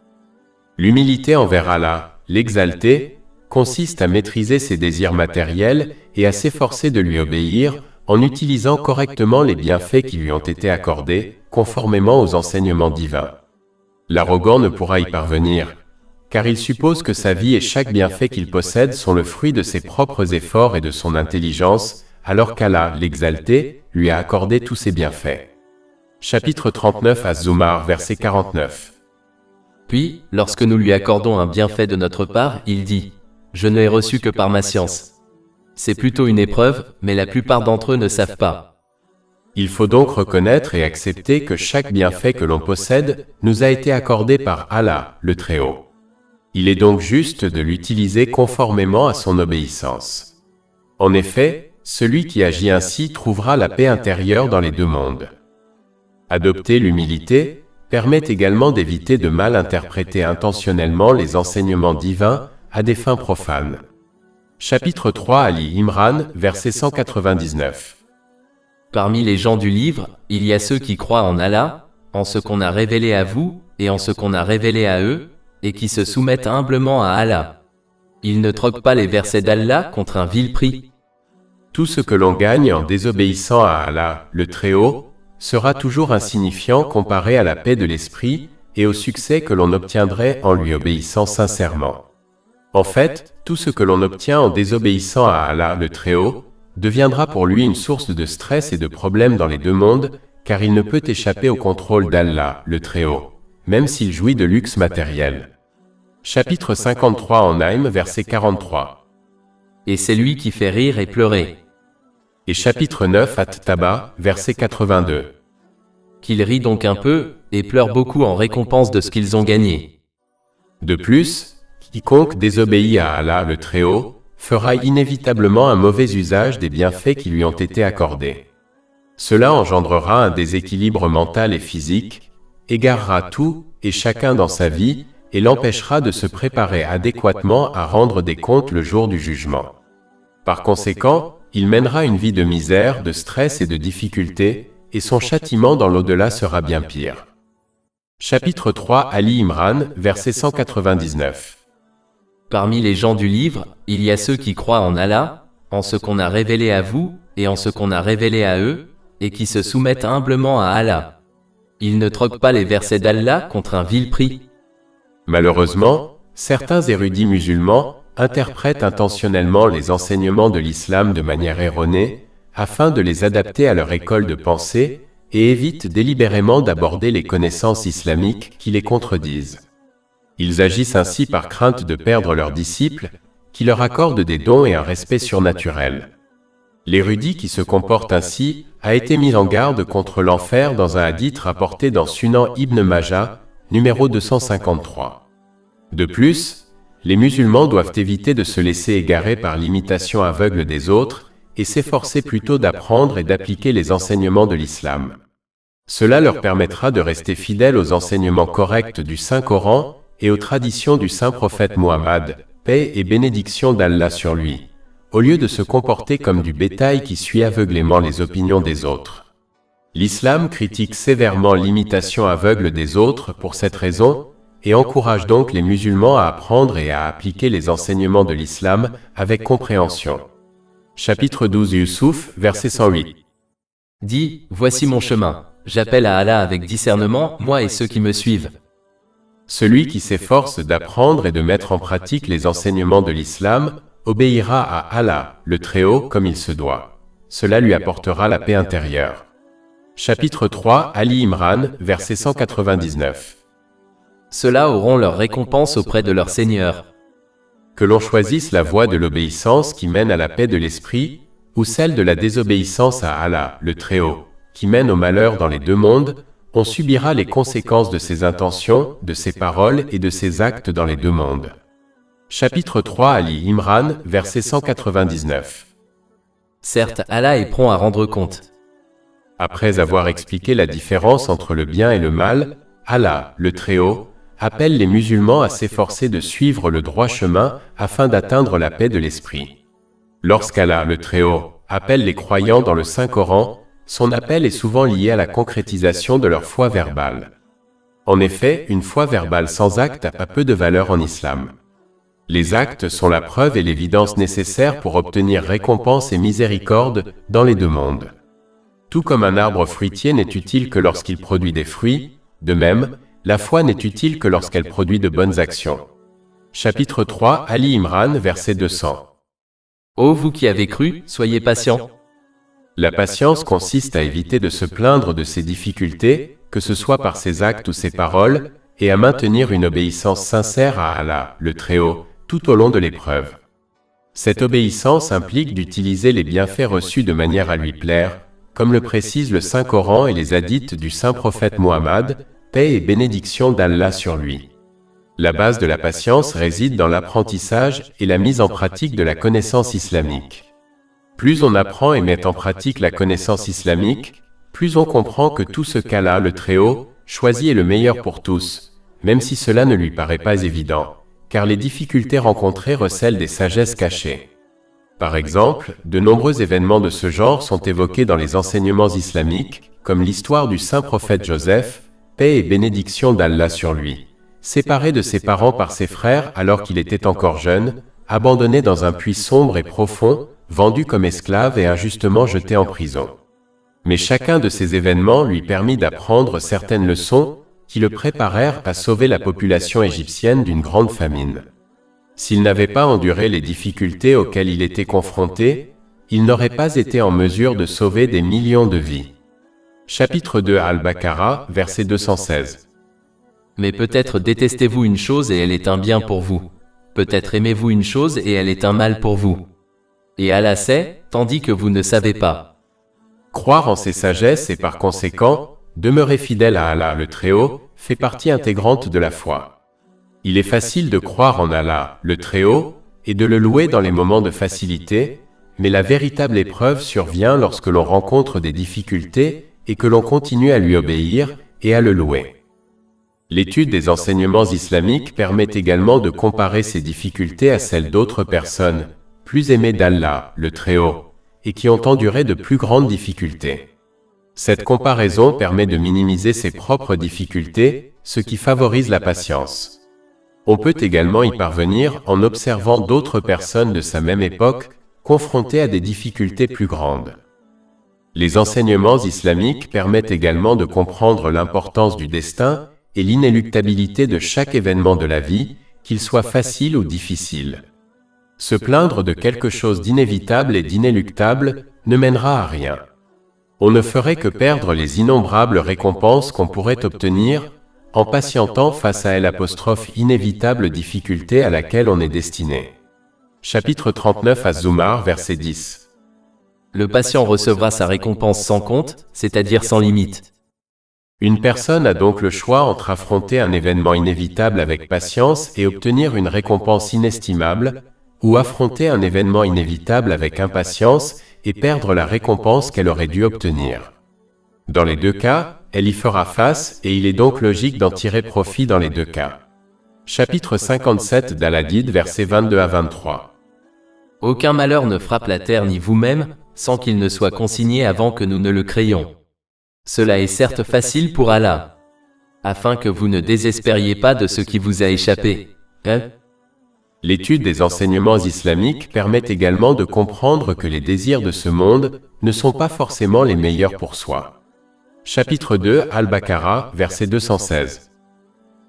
L'humilité envers Allah, l'exalté, consiste à maîtriser ses désirs matériels et à s'efforcer de lui obéir en utilisant correctement les bienfaits qui lui ont été accordés, conformément aux enseignements divins. L'arrogant ne pourra y parvenir, car il suppose que sa vie et chaque bienfait qu'il possède sont le fruit de ses propres efforts et de son intelligence, alors qu'Allah, l'exalté, lui a accordé tous ses bienfaits. Chapitre 39 Az-Zumar, verset 49. Puis, lorsque nous lui accordons un bienfait de notre part, il dit « Je ne l'ai reçu que par ma science ». C'est plutôt une épreuve, mais la plupart d'entre eux ne savent pas. Il faut donc reconnaître et accepter que chaque bienfait que l'on possède nous a été accordé par Allah, le Très-Haut. Il est donc juste de l'utiliser conformément à son obéissance. En effet, celui qui agit ainsi trouvera la paix intérieure dans les deux mondes. Adopter l'humilité permet également d'éviter de mal interpréter intentionnellement les enseignements divins à des fins profanes. Chapitre 3 Ali Imran, verset 199. Parmi les gens du livre, il y a ceux qui croient en Allah, en ce qu'on a révélé à vous, et en ce qu'on a révélé à eux, et qui se soumettent humblement à Allah. Ils ne troquent pas les versets d'Allah contre un vil prix. Tout ce que l'on gagne en désobéissant à Allah, le Très-Haut, sera toujours insignifiant comparé à la paix de l'esprit et au succès que l'on obtiendrait en lui obéissant sincèrement. En fait, tout ce que l'on obtient en désobéissant à Allah, le Très-Haut, deviendra pour lui une source de stress et de problèmes dans les deux mondes, car il ne peut échapper au contrôle d'Allah, le Très-Haut, même s'il jouit de luxe matériel. Chapitre 53 en Naïm, verset 43. Et c'est lui qui fait rire et pleurer. Et chapitre 9 At-Taba, verset 82. Qu'ils rient donc un peu, et pleurent beaucoup en récompense de ce qu'ils ont gagné. De plus, quiconque désobéit à Allah le Très-Haut, fera inévitablement un mauvais usage des bienfaits qui lui ont été accordés. Cela engendrera un déséquilibre mental et physique, égarera tout et chacun dans sa vie, et l'empêchera de se préparer adéquatement à rendre des comptes le jour du jugement. Par conséquent, il mènera une vie de misère, de stress et de difficultés, et son châtiment dans l'au-delà sera bien pire. Chapitre 3 Ali Imran, verset 199. Parmi les gens du livre, il y a ceux qui croient en Allah, en ce qu'on a révélé à vous, et en ce qu'on a révélé à eux, et qui se soumettent humblement à Allah. Ils ne troquent pas les versets d'Allah contre un vil prix. Malheureusement, certains érudits musulmans interprètent intentionnellement les enseignements de l'islam de manière erronée, afin de les adapter à leur école de pensée, et évitent délibérément d'aborder les connaissances islamiques qui les contredisent. Ils agissent ainsi par crainte de perdre leurs disciples, qui leur accordent des dons et un respect surnaturel. L'érudit qui se comporte ainsi a été mis en garde contre l'enfer dans un hadith rapporté dans Sunan Ibn Majah, numéro 253. De plus, les musulmans doivent éviter de se laisser égarer par l'imitation aveugle des autres et s'efforcer plutôt d'apprendre et d'appliquer les enseignements de l'islam. Cela leur permettra de rester fidèles aux enseignements corrects du Saint-Coran et aux traditions du saint prophète Muhammad, paix et bénédiction d'Allah sur lui, au lieu de se comporter comme du bétail qui suit aveuglément les opinions des autres. L'islam critique sévèrement l'imitation aveugle des autres pour cette raison et encourage donc les musulmans à apprendre et à appliquer les enseignements de l'islam avec compréhension. Chapitre 12 Yusuf, verset 108. Dis, voici mon chemin, j'appelle à Allah avec discernement, moi et ceux qui me suivent. Celui qui s'efforce d'apprendre et de mettre en pratique les enseignements de l'islam obéira à Allah, le Très-Haut, comme il se doit. Cela lui apportera la paix intérieure. Chapitre 3 Ali Imran, verset 199. Ceux-là auront leur récompense auprès de leur Seigneur. Que l'on choisisse la voie de l'obéissance qui mène à la paix de l'esprit, ou celle de la désobéissance à Allah, le Très-Haut, qui mène au malheur dans les deux mondes, on subira les conséquences de ses intentions, de ses paroles et de ses actes dans les deux mondes. Chapitre 3 Ali Imran, verset 199. Certes, Allah est prompt à rendre compte. Après avoir expliqué la différence entre le bien et le mal, Allah, le Très-Haut, appelle les musulmans à s'efforcer de suivre le droit chemin afin d'atteindre la paix de l'esprit. Lorsqu'Allah, le Très-Haut, appelle les croyants dans le Saint-Coran, son appel est souvent lié à la concrétisation de leur foi verbale. En effet, une foi verbale sans acte a peu de valeur en islam. Les actes sont la preuve et l'évidence nécessaires pour obtenir récompense et miséricorde dans les deux mondes. Tout comme un arbre fruitier n'est utile que lorsqu'il produit des fruits, de même, la foi n'est utile que lorsqu'elle produit de bonnes actions. Chapitre 3 Ali Imran, verset 200. Ô vous qui avez cru, soyez patients. La patience consiste à éviter de se plaindre de ses difficultés, que ce soit par ses actes ou ses paroles, et à maintenir une obéissance sincère à Allah, le Très-Haut, tout au long de l'épreuve. Cette obéissance implique d'utiliser les bienfaits reçus de manière à lui plaire, comme le précise le Saint-Coran et les hadiths du saint prophète Muhammad, paix et bénédiction d'Allah sur lui. La base de la patience réside dans l'apprentissage et la mise en pratique de la connaissance islamique. Plus on apprend et met en pratique la connaissance islamique, plus on comprend que tout ce qu'Allah, le Très-Haut, choisit est le meilleur pour tous, même si cela ne lui paraît pas évident, car les difficultés rencontrées recèlent des sagesses cachées. Par exemple, de nombreux événements de ce genre sont évoqués dans les enseignements islamiques, comme l'histoire du saint prophète Joseph, paix et bénédiction d'Allah sur lui, séparé de ses parents par ses frères alors qu'il était encore jeune, abandonné dans un puits sombre et profond, vendu comme esclave et injustement jeté en prison. Mais chacun de ces événements lui permit d'apprendre certaines leçons qui le préparèrent à sauver la population égyptienne d'une grande famine. S'il n'avait pas enduré les difficultés auxquelles il était confronté, il n'aurait pas été en mesure de sauver des millions de vies. Chapitre 2 Al-Baqarah, verset 216. Mais peut-être détestez-vous une chose et elle est un bien pour vous. Peut-être aimez-vous une chose et elle est un mal pour vous. Et Allah sait, tandis que vous ne savez pas. Croire en ses sagesses et par conséquent, demeurer fidèle à Allah le Très-Haut, fait partie intégrante de la foi. Il est facile de croire en Allah, le Très-Haut, et de le louer dans les moments de facilité, mais la véritable épreuve survient lorsque l'on rencontre des difficultés et que l'on continue à lui obéir et à le louer. L'étude des enseignements islamiques permet également de comparer ces difficultés à celles d'autres personnes, plus aimées d'Allah, le Très-Haut, et qui ont enduré de plus grandes difficultés. Cette comparaison permet de minimiser ses propres difficultés, ce qui favorise la patience. On peut également y parvenir en observant d'autres personnes de sa même époque, confrontées à des difficultés plus grandes. Les enseignements islamiques permettent également de comprendre l'importance du destin et l'inéluctabilité de chaque événement de la vie, qu'il soit facile ou difficile. Se plaindre de quelque chose d'inévitable et d'inéluctable ne mènera à rien. On ne ferait que perdre les innombrables récompenses qu'on pourrait obtenir en patientant face à l'inévitable difficulté à laquelle on est destiné. Chapitre 39 Az-Zumar, verset 10. Le patient recevra sa récompense sans compte, c'est-à-dire sans limite. Une personne a donc le choix entre affronter un événement inévitable avec patience et obtenir une récompense inestimable, ou affronter un événement inévitable avec impatience et perdre la récompense qu'elle aurait dû obtenir. Dans les deux cas, elle y fera face et il est donc logique d'en tirer profit dans les deux cas. Chapitre 57 d'Al-Hadid, versets 22 à 23. Aucun malheur ne frappe la terre ni vous-même, sans qu'il ne soit consigné avant que nous ne le créions. Cela est certes facile pour Allah, afin que vous ne désespériez pas de ce qui vous a échappé. L'étude des enseignements islamiques permet également de comprendre que les désirs de ce monde ne sont pas forcément les meilleurs pour soi. Chapitre 2, Al-Baqarah, verset 216.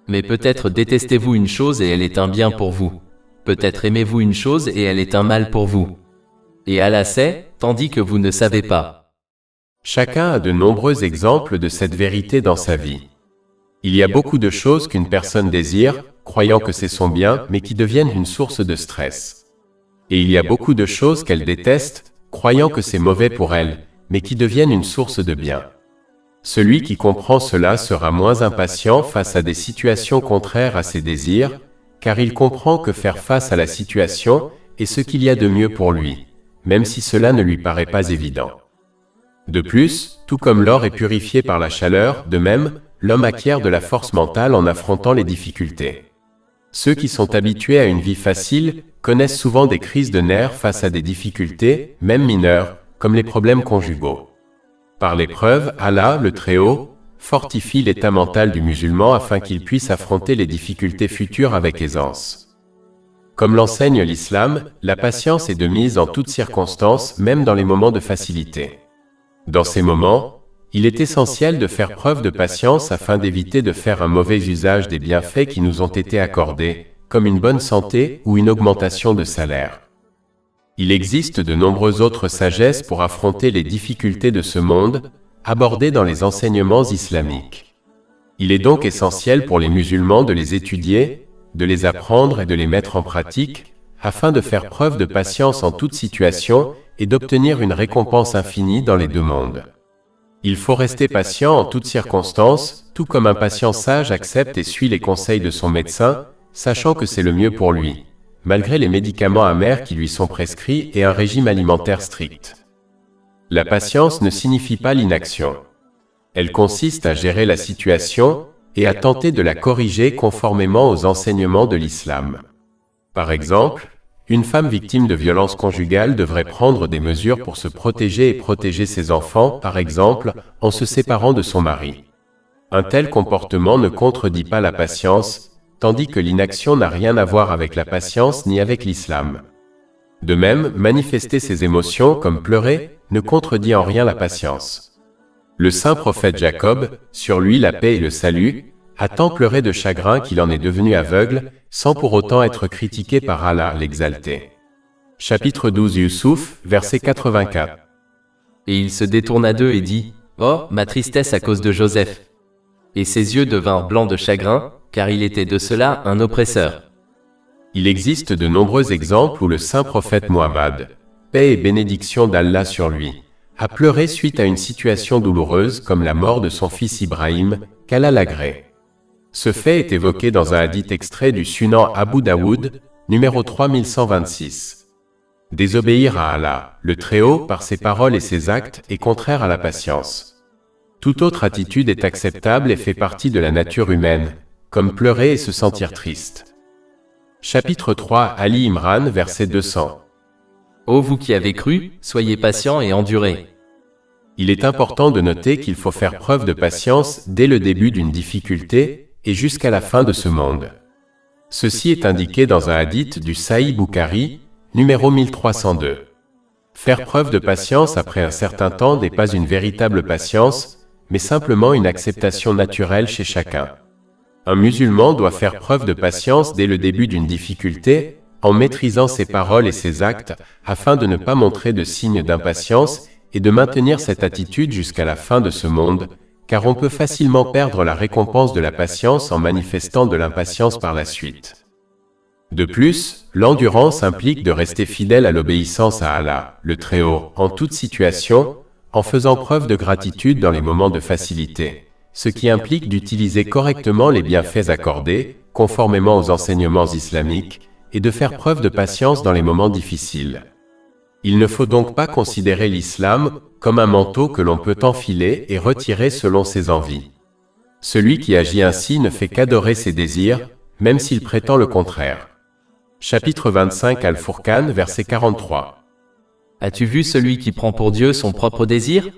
Mais peut-être détestez-vous une chose et elle est un bien pour vous. Peut-être aimez-vous une chose et elle est un mal pour vous. Et Allah sait, tandis que vous ne savez pas. Chacun a de nombreux exemples de cette vérité dans sa vie. Il y a beaucoup de choses qu'une personne désire, croyant que c'est son bien, mais qui deviennent une source de stress. Et il y a beaucoup de choses qu'elle déteste, croyant que c'est mauvais pour elle, mais qui deviennent une source de bien. Celui qui comprend cela sera moins impatient face à des situations contraires à ses désirs, car il comprend que faire face à la situation est ce qu'il y a de mieux pour lui, même si cela ne lui paraît pas évident. De plus, tout comme l'or est purifié par la chaleur, de même, l'homme acquiert de la force mentale en affrontant les difficultés. Ceux qui sont habitués à une vie facile connaissent souvent des crises de nerfs face à des difficultés, même mineures, comme les problèmes conjugaux. Par l'épreuve, Allah, le Très-Haut, fortifie l'état mental du musulman afin qu'il puisse affronter les difficultés futures avec aisance. Comme l'enseigne l'islam, la patience est de mise en toutes circonstances, même dans les moments de facilité. Dans ces moments, il est essentiel de faire preuve de patience afin d'éviter de faire un mauvais usage des bienfaits qui nous ont été accordés, comme une bonne santé ou une augmentation de salaire. Il existe de nombreuses autres sagesses pour affronter les difficultés de ce monde, abordées dans les enseignements islamiques. Il est donc essentiel pour les musulmans de les étudier, de les apprendre et de les mettre en pratique, afin de faire preuve de patience en toute situation et d'obtenir une récompense infinie dans les deux mondes. Il faut rester patient en toutes circonstances, tout comme un patient sage accepte et suit les conseils de son médecin, sachant que c'est le mieux pour lui, malgré les médicaments amers qui lui sont prescrits et un régime alimentaire strict. La patience ne signifie pas l'inaction. Elle consiste à gérer la situation et à tenter de la corriger conformément aux enseignements de l'islam. Par exemple, une femme victime de violences conjugales devrait prendre des mesures pour se protéger et protéger ses enfants, par exemple, en se séparant de son mari. Un tel comportement ne contredit pas la patience, tandis que l'inaction n'a rien à voir avec la patience ni avec l'islam. De même, manifester ses émotions comme pleurer ne contredit en rien la patience. Le saint prophète Jacob, sur lui la paix et le salut, a tant pleuré de chagrin qu'il en est devenu aveugle, sans pour autant être critiqué par Allah l'exalté. Chapitre 12 Yusuf, verset 84. Et il se détourna d'eux et dit, « Oh, ma tristesse à cause de Joseph !» Et ses yeux devinrent blancs de chagrin, car il était de cela un oppresseur. Il existe de nombreux exemples où le saint prophète Muhammad, paix et bénédiction d'Allah sur lui, a pleuré suite à une situation douloureuse comme la mort de son fils Ibrahim, qu'Allah l'agrée. Ce fait est évoqué dans un hadith extrait du Sunan Abu Daoud, numéro 3126. Désobéir à Allah, le Très-Haut, par ses paroles et ses actes, est contraire à la patience. Toute autre attitude est acceptable et fait partie de la nature humaine, comme pleurer et se sentir triste. Chapitre 3 Ali Imran, verset 200. Ô vous qui avez cru, soyez patients et endurez. Il est important de noter qu'il faut faire preuve de patience dès le début d'une difficulté et jusqu'à la fin de ce monde. Ceci est indiqué dans un hadith du Sahih Bukhari, numéro 1302. Faire preuve de patience après un certain temps n'est pas une véritable patience, mais simplement une acceptation naturelle chez chacun. Un musulman doit faire preuve de patience dès le début d'une difficulté, en maîtrisant ses paroles et ses actes, afin de ne pas montrer de signes d'impatience et de maintenir cette attitude jusqu'à la fin de ce monde, car on peut facilement perdre la récompense de la patience en manifestant de l'impatience par la suite. De plus, l'endurance implique de rester fidèle à l'obéissance à Allah, le Très-Haut, en toute situation, en faisant preuve de gratitude dans les moments de facilité, ce qui implique d'utiliser correctement les bienfaits accordés, conformément aux enseignements islamiques, et de faire preuve de patience dans les moments difficiles. Il ne faut donc pas considérer l'islam comme un manteau que l'on peut enfiler et retirer selon ses envies. Celui qui agit ainsi ne fait qu'adorer ses désirs, même s'il prétend le contraire. Chapitre 25 Al-Furqan, verset 43. As-tu vu celui qui prend pour Dieu son propre désir?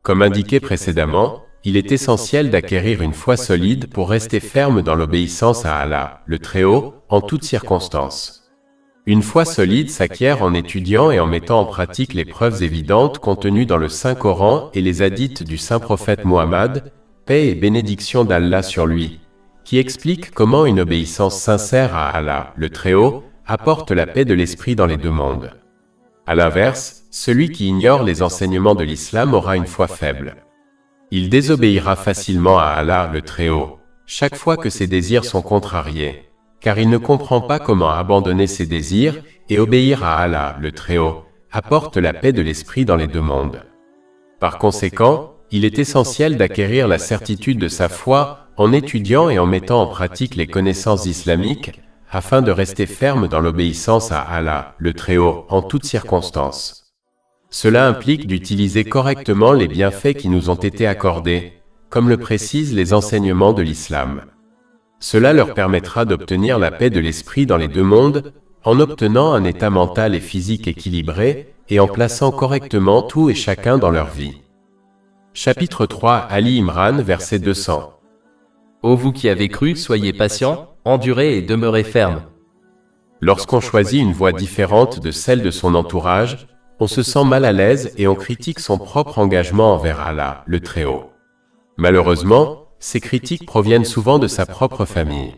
Comme indiqué précédemment, il est essentiel d'acquérir une foi solide pour rester ferme dans l'obéissance à Allah, le Très-Haut, en toutes circonstances. Une foi solide s'acquiert en étudiant et en mettant en pratique les preuves évidentes contenues dans le Saint-Coran et les hadiths du Saint-Prophète Mohammed, paix et bénédiction d'Allah sur lui, qui explique comment une obéissance sincère à Allah, le Très-Haut, apporte la paix de l'esprit dans les deux mondes. À l'inverse, celui qui ignore les enseignements de l'islam aura une foi faible. Il désobéira facilement à Allah, le Très-Haut, chaque fois que ses désirs sont contrariés, car il ne comprend pas comment abandonner ses désirs et obéir à Allah, le Très-Haut, apporte la paix de l'esprit dans les deux mondes. Par conséquent, il est essentiel d'acquérir la certitude de sa foi en étudiant et en mettant en pratique les connaissances islamiques, afin de rester ferme dans l'obéissance à Allah, le Très-Haut, en toutes circonstances. Cela implique d'utiliser correctement les bienfaits qui nous ont été accordés, comme le précisent les enseignements de l'islam. Cela leur permettra d'obtenir la paix de l'esprit dans les deux mondes, en obtenant un état mental et physique équilibré, et en plaçant correctement tout et chacun dans leur vie. Chapitre 3 Ali Imran, verset 200. Ô vous qui avez cru, soyez patients, endurez et demeurez fermes. Lorsqu'on choisit une voie différente de celle de son entourage, on se sent mal à l'aise et on critique son propre engagement envers Allah, le Très-Haut. Malheureusement, ces critiques proviennent souvent de sa propre famille.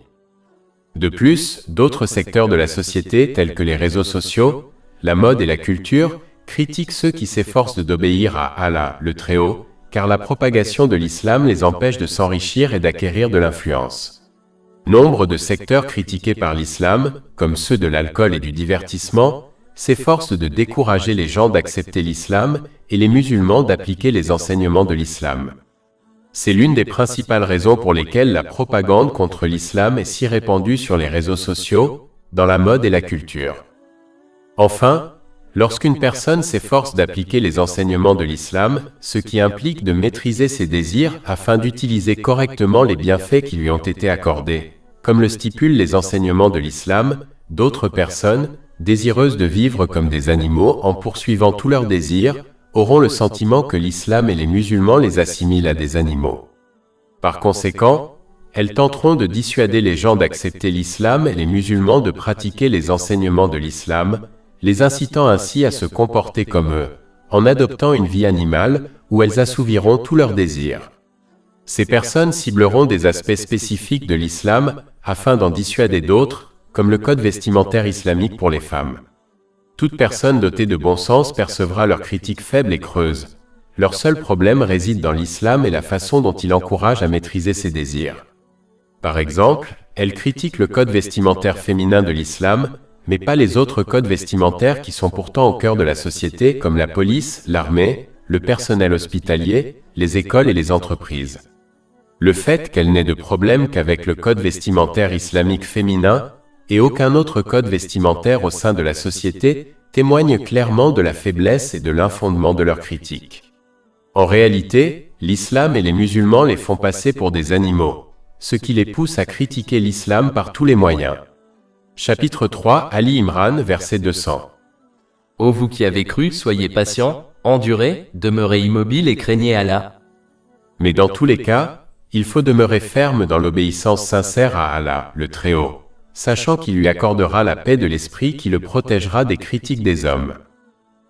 De plus, d'autres secteurs de la société, tels que les réseaux sociaux, la mode et la culture, critiquent ceux qui s'efforcent d'obéir à Allah, le Très-Haut, car la propagation de l'islam les empêche de s'enrichir et d'acquérir de l'influence. Nombre de secteurs critiqués par l'islam, comme ceux de l'alcool et du divertissement, s'efforcent de décourager les gens d'accepter l'islam et les musulmans d'appliquer les enseignements de l'islam. C'est l'une des principales raisons pour lesquelles la propagande contre l'islam est si répandue sur les réseaux sociaux, dans la mode et la culture. Enfin, lorsqu'une personne s'efforce d'appliquer les enseignements de l'islam, ce qui implique de maîtriser ses désirs afin d'utiliser correctement les bienfaits qui lui ont été accordés, comme le stipulent les enseignements de l'islam, d'autres personnes, désireuses de vivre comme des animaux en poursuivant tous leurs désirs, auront le sentiment que l'islam et les musulmans les assimilent à des animaux. Par conséquent, elles tenteront de dissuader les gens d'accepter l'islam et les musulmans de pratiquer les enseignements de l'islam, les incitant ainsi à se comporter comme eux, en adoptant une vie animale où elles assouviront tous leurs désirs. Ces personnes cibleront des aspects spécifiques de l'islam afin d'en dissuader d'autres, comme le code vestimentaire islamique pour les femmes. Toute personne dotée de bon sens percevra leurs critiques faibles et creuses. Leur seul problème réside dans l'islam et la façon dont il encourage à maîtriser ses désirs. Par exemple, elles critiquent le code vestimentaire féminin de l'islam, mais pas les autres codes vestimentaires qui sont pourtant au cœur de la société, comme la police, l'armée, le personnel hospitalier, les écoles et les entreprises. Le fait qu'elle n'ait de problème qu'avec le code vestimentaire islamique féminin, et aucun autre code vestimentaire au sein de la société, témoigne clairement de la faiblesse et de l'infondement de leurs critiques. En réalité, l'islam et les musulmans les font passer pour des animaux, ce qui les pousse à critiquer l'islam par tous les moyens. Chapitre 3 Ali Imran, verset 200. Ô vous qui avez cru, soyez patients, endurez, demeurez immobiles et craignez Allah. Mais dans tous les cas, il faut demeurer ferme dans l'obéissance sincère à Allah, le Très-Haut, sachant qu'il lui accordera la paix de l'esprit qui le protégera des critiques des hommes.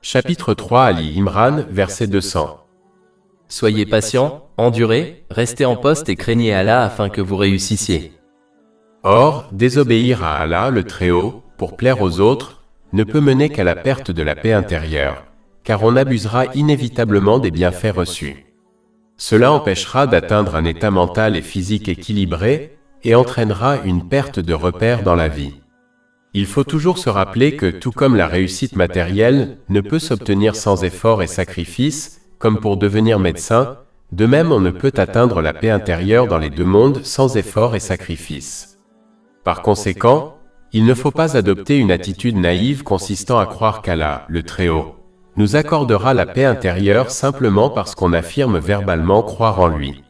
Chapitre 3 Ali Imran, verset 200. Soyez patients, endurez, restez en poste et craignez Allah afin que vous réussissiez. Or, désobéir à Allah le Très-Haut, pour plaire aux autres, ne peut mener qu'à la perte de la paix intérieure, car on abusera inévitablement des bienfaits reçus. Cela empêchera d'atteindre un état mental et physique équilibré et entraînera une perte de repères dans la vie. Il faut toujours se rappeler que tout comme la réussite matérielle ne peut s'obtenir sans effort et sacrifice, comme pour devenir médecin, de même on ne peut atteindre la paix intérieure dans les deux mondes sans effort et sacrifice. Par conséquent, il ne faut pas adopter une attitude naïve consistant à croire qu'Allah, le Très-Haut, nous accordera la paix intérieure simplement parce qu'on affirme verbalement croire en lui.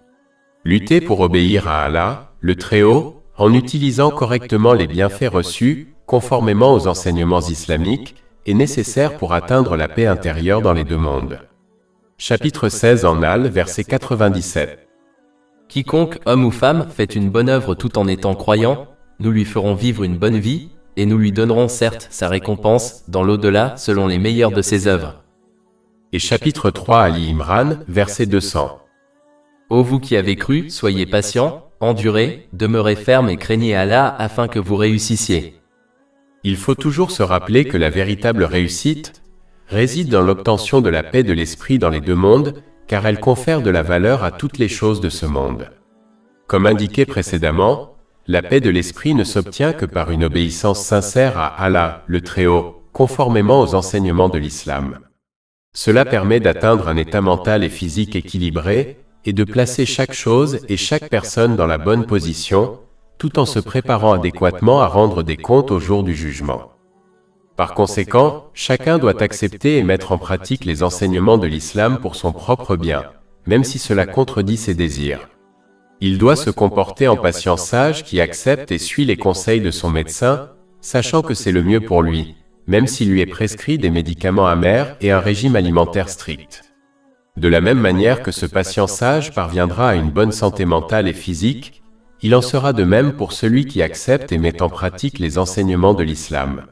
Lutter pour obéir à Allah, le Très-Haut, en utilisant correctement les bienfaits reçus, conformément aux enseignements islamiques, est nécessaire pour atteindre la paix intérieure dans les deux mondes. Chapitre 16 en Al, verset 97. Quiconque, homme ou femme, fait une bonne œuvre tout en étant croyant, nous lui ferons vivre une bonne vie, et nous lui donnerons certes sa récompense, dans l'au-delà, selon les meilleures de ses œuvres. Et chapitre 3 Ali Imran, verset 200. Ô vous qui avez cru, soyez patients, endurez, demeurez fermes et craignez Allah afin que vous réussissiez. Il faut toujours se rappeler que la véritable réussite réside dans l'obtention de la paix de l'esprit dans les deux mondes, car elle confère de la valeur à toutes les choses de ce monde. Comme indiqué précédemment, la paix de l'esprit ne s'obtient que par une obéissance sincère à Allah, le Très-Haut, conformément aux enseignements de l'islam. Cela permet d'atteindre un état mental et physique équilibré, et de placer chaque chose et chaque personne dans la bonne position, tout en se préparant adéquatement à rendre des comptes au jour du jugement. Par conséquent, chacun doit accepter et mettre en pratique les enseignements de l'islam pour son propre bien, même si cela contredit ses désirs. Il doit se comporter en patient sage qui accepte et suit les conseils de son médecin, sachant que c'est le mieux pour lui, même s'il lui est prescrit des médicaments amers et un régime alimentaire strict. De la même manière que ce patient sage parviendra à une bonne santé mentale et physique, il en sera de même pour celui qui accepte et met en pratique les enseignements de l'islam.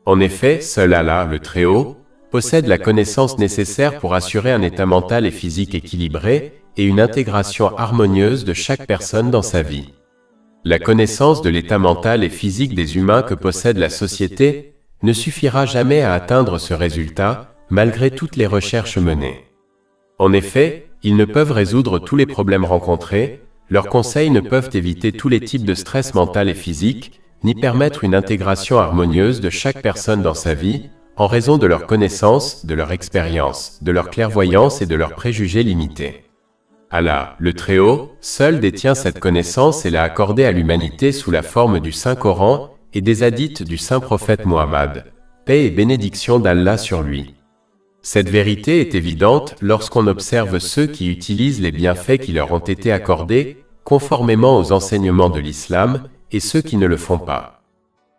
En effet, seul Allah, le Très-Haut, possède la connaissance nécessaire pour assurer un état mental et physique équilibré et une intégration harmonieuse de chaque personne dans sa vie. La connaissance de l'état mental et physique des humains que possède la société ne suffira jamais à atteindre ce résultat, malgré toutes les recherches menées. En effet, ils ne peuvent résoudre tous les problèmes rencontrés, leurs conseils ne peuvent éviter tous les types de stress mental et physique, ni permettre une intégration harmonieuse de chaque personne dans sa vie, en raison de leur connaissance, de leur expérience, de leur clairvoyance et de leurs préjugés limités. Allah, le Très-Haut, seul détient cette connaissance et l'a accordée à l'humanité sous la forme du Saint-Coran et des hadiths du Saint-Prophète Mohammed, paix et bénédiction d'Allah sur lui. Cette vérité est évidente lorsqu'on observe ceux qui utilisent les bienfaits qui leur ont été accordés, conformément aux enseignements de l'islam, et ceux qui ne le font pas.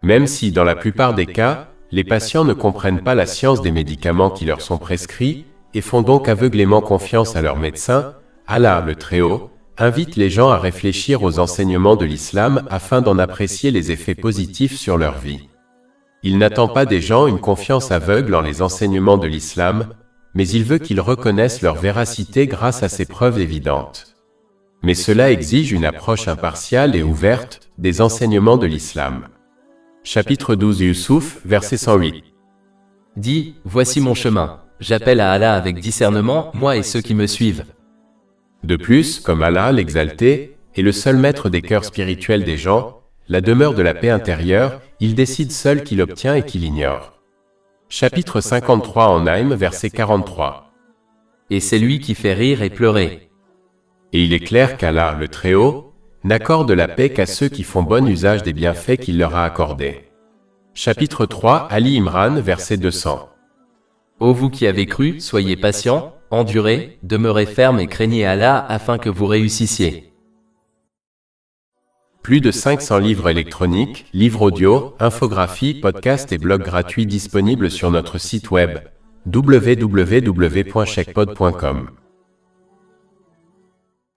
Même si, dans la plupart des cas, les patients ne comprennent pas la science des médicaments qui leur sont prescrits, et font donc aveuglément confiance à leur médecin, Allah, le Très-Haut, invite les gens à réfléchir aux enseignements de l'islam afin d'en apprécier les effets positifs sur leur vie. Il n'attend pas des gens une confiance aveugle en les enseignements de l'islam, mais il veut qu'ils reconnaissent leur véracité grâce à ces preuves évidentes. Mais cela exige une approche impartiale et ouverte des enseignements de l'islam. Chapitre 12 Yusuf, verset 108. Dis, voici mon chemin, j'appelle à Allah avec discernement, moi et ceux qui me suivent. De plus, comme Allah, l'exalté, est le seul maître des cœurs spirituels des gens, la demeure de la paix intérieure, il décide seul qui l'obtient et qui l'ignore. Chapitre 53 en Naïm, verset 43. Et c'est lui qui fait rire et pleurer. Et il est clair qu'Allah, le Très-Haut, n'accorde la paix qu'à ceux qui font bon usage des bienfaits qu'il leur a accordés. Chapitre 3 Ali Imran, verset 200. Ô vous qui avez cru, soyez patients, endurez, demeurez fermes et craignez Allah afin que vous réussissiez. Plus de 500 livres électroniques, livres audio, infographies, podcasts et blogs gratuits disponibles sur notre site web www.chekpod.com.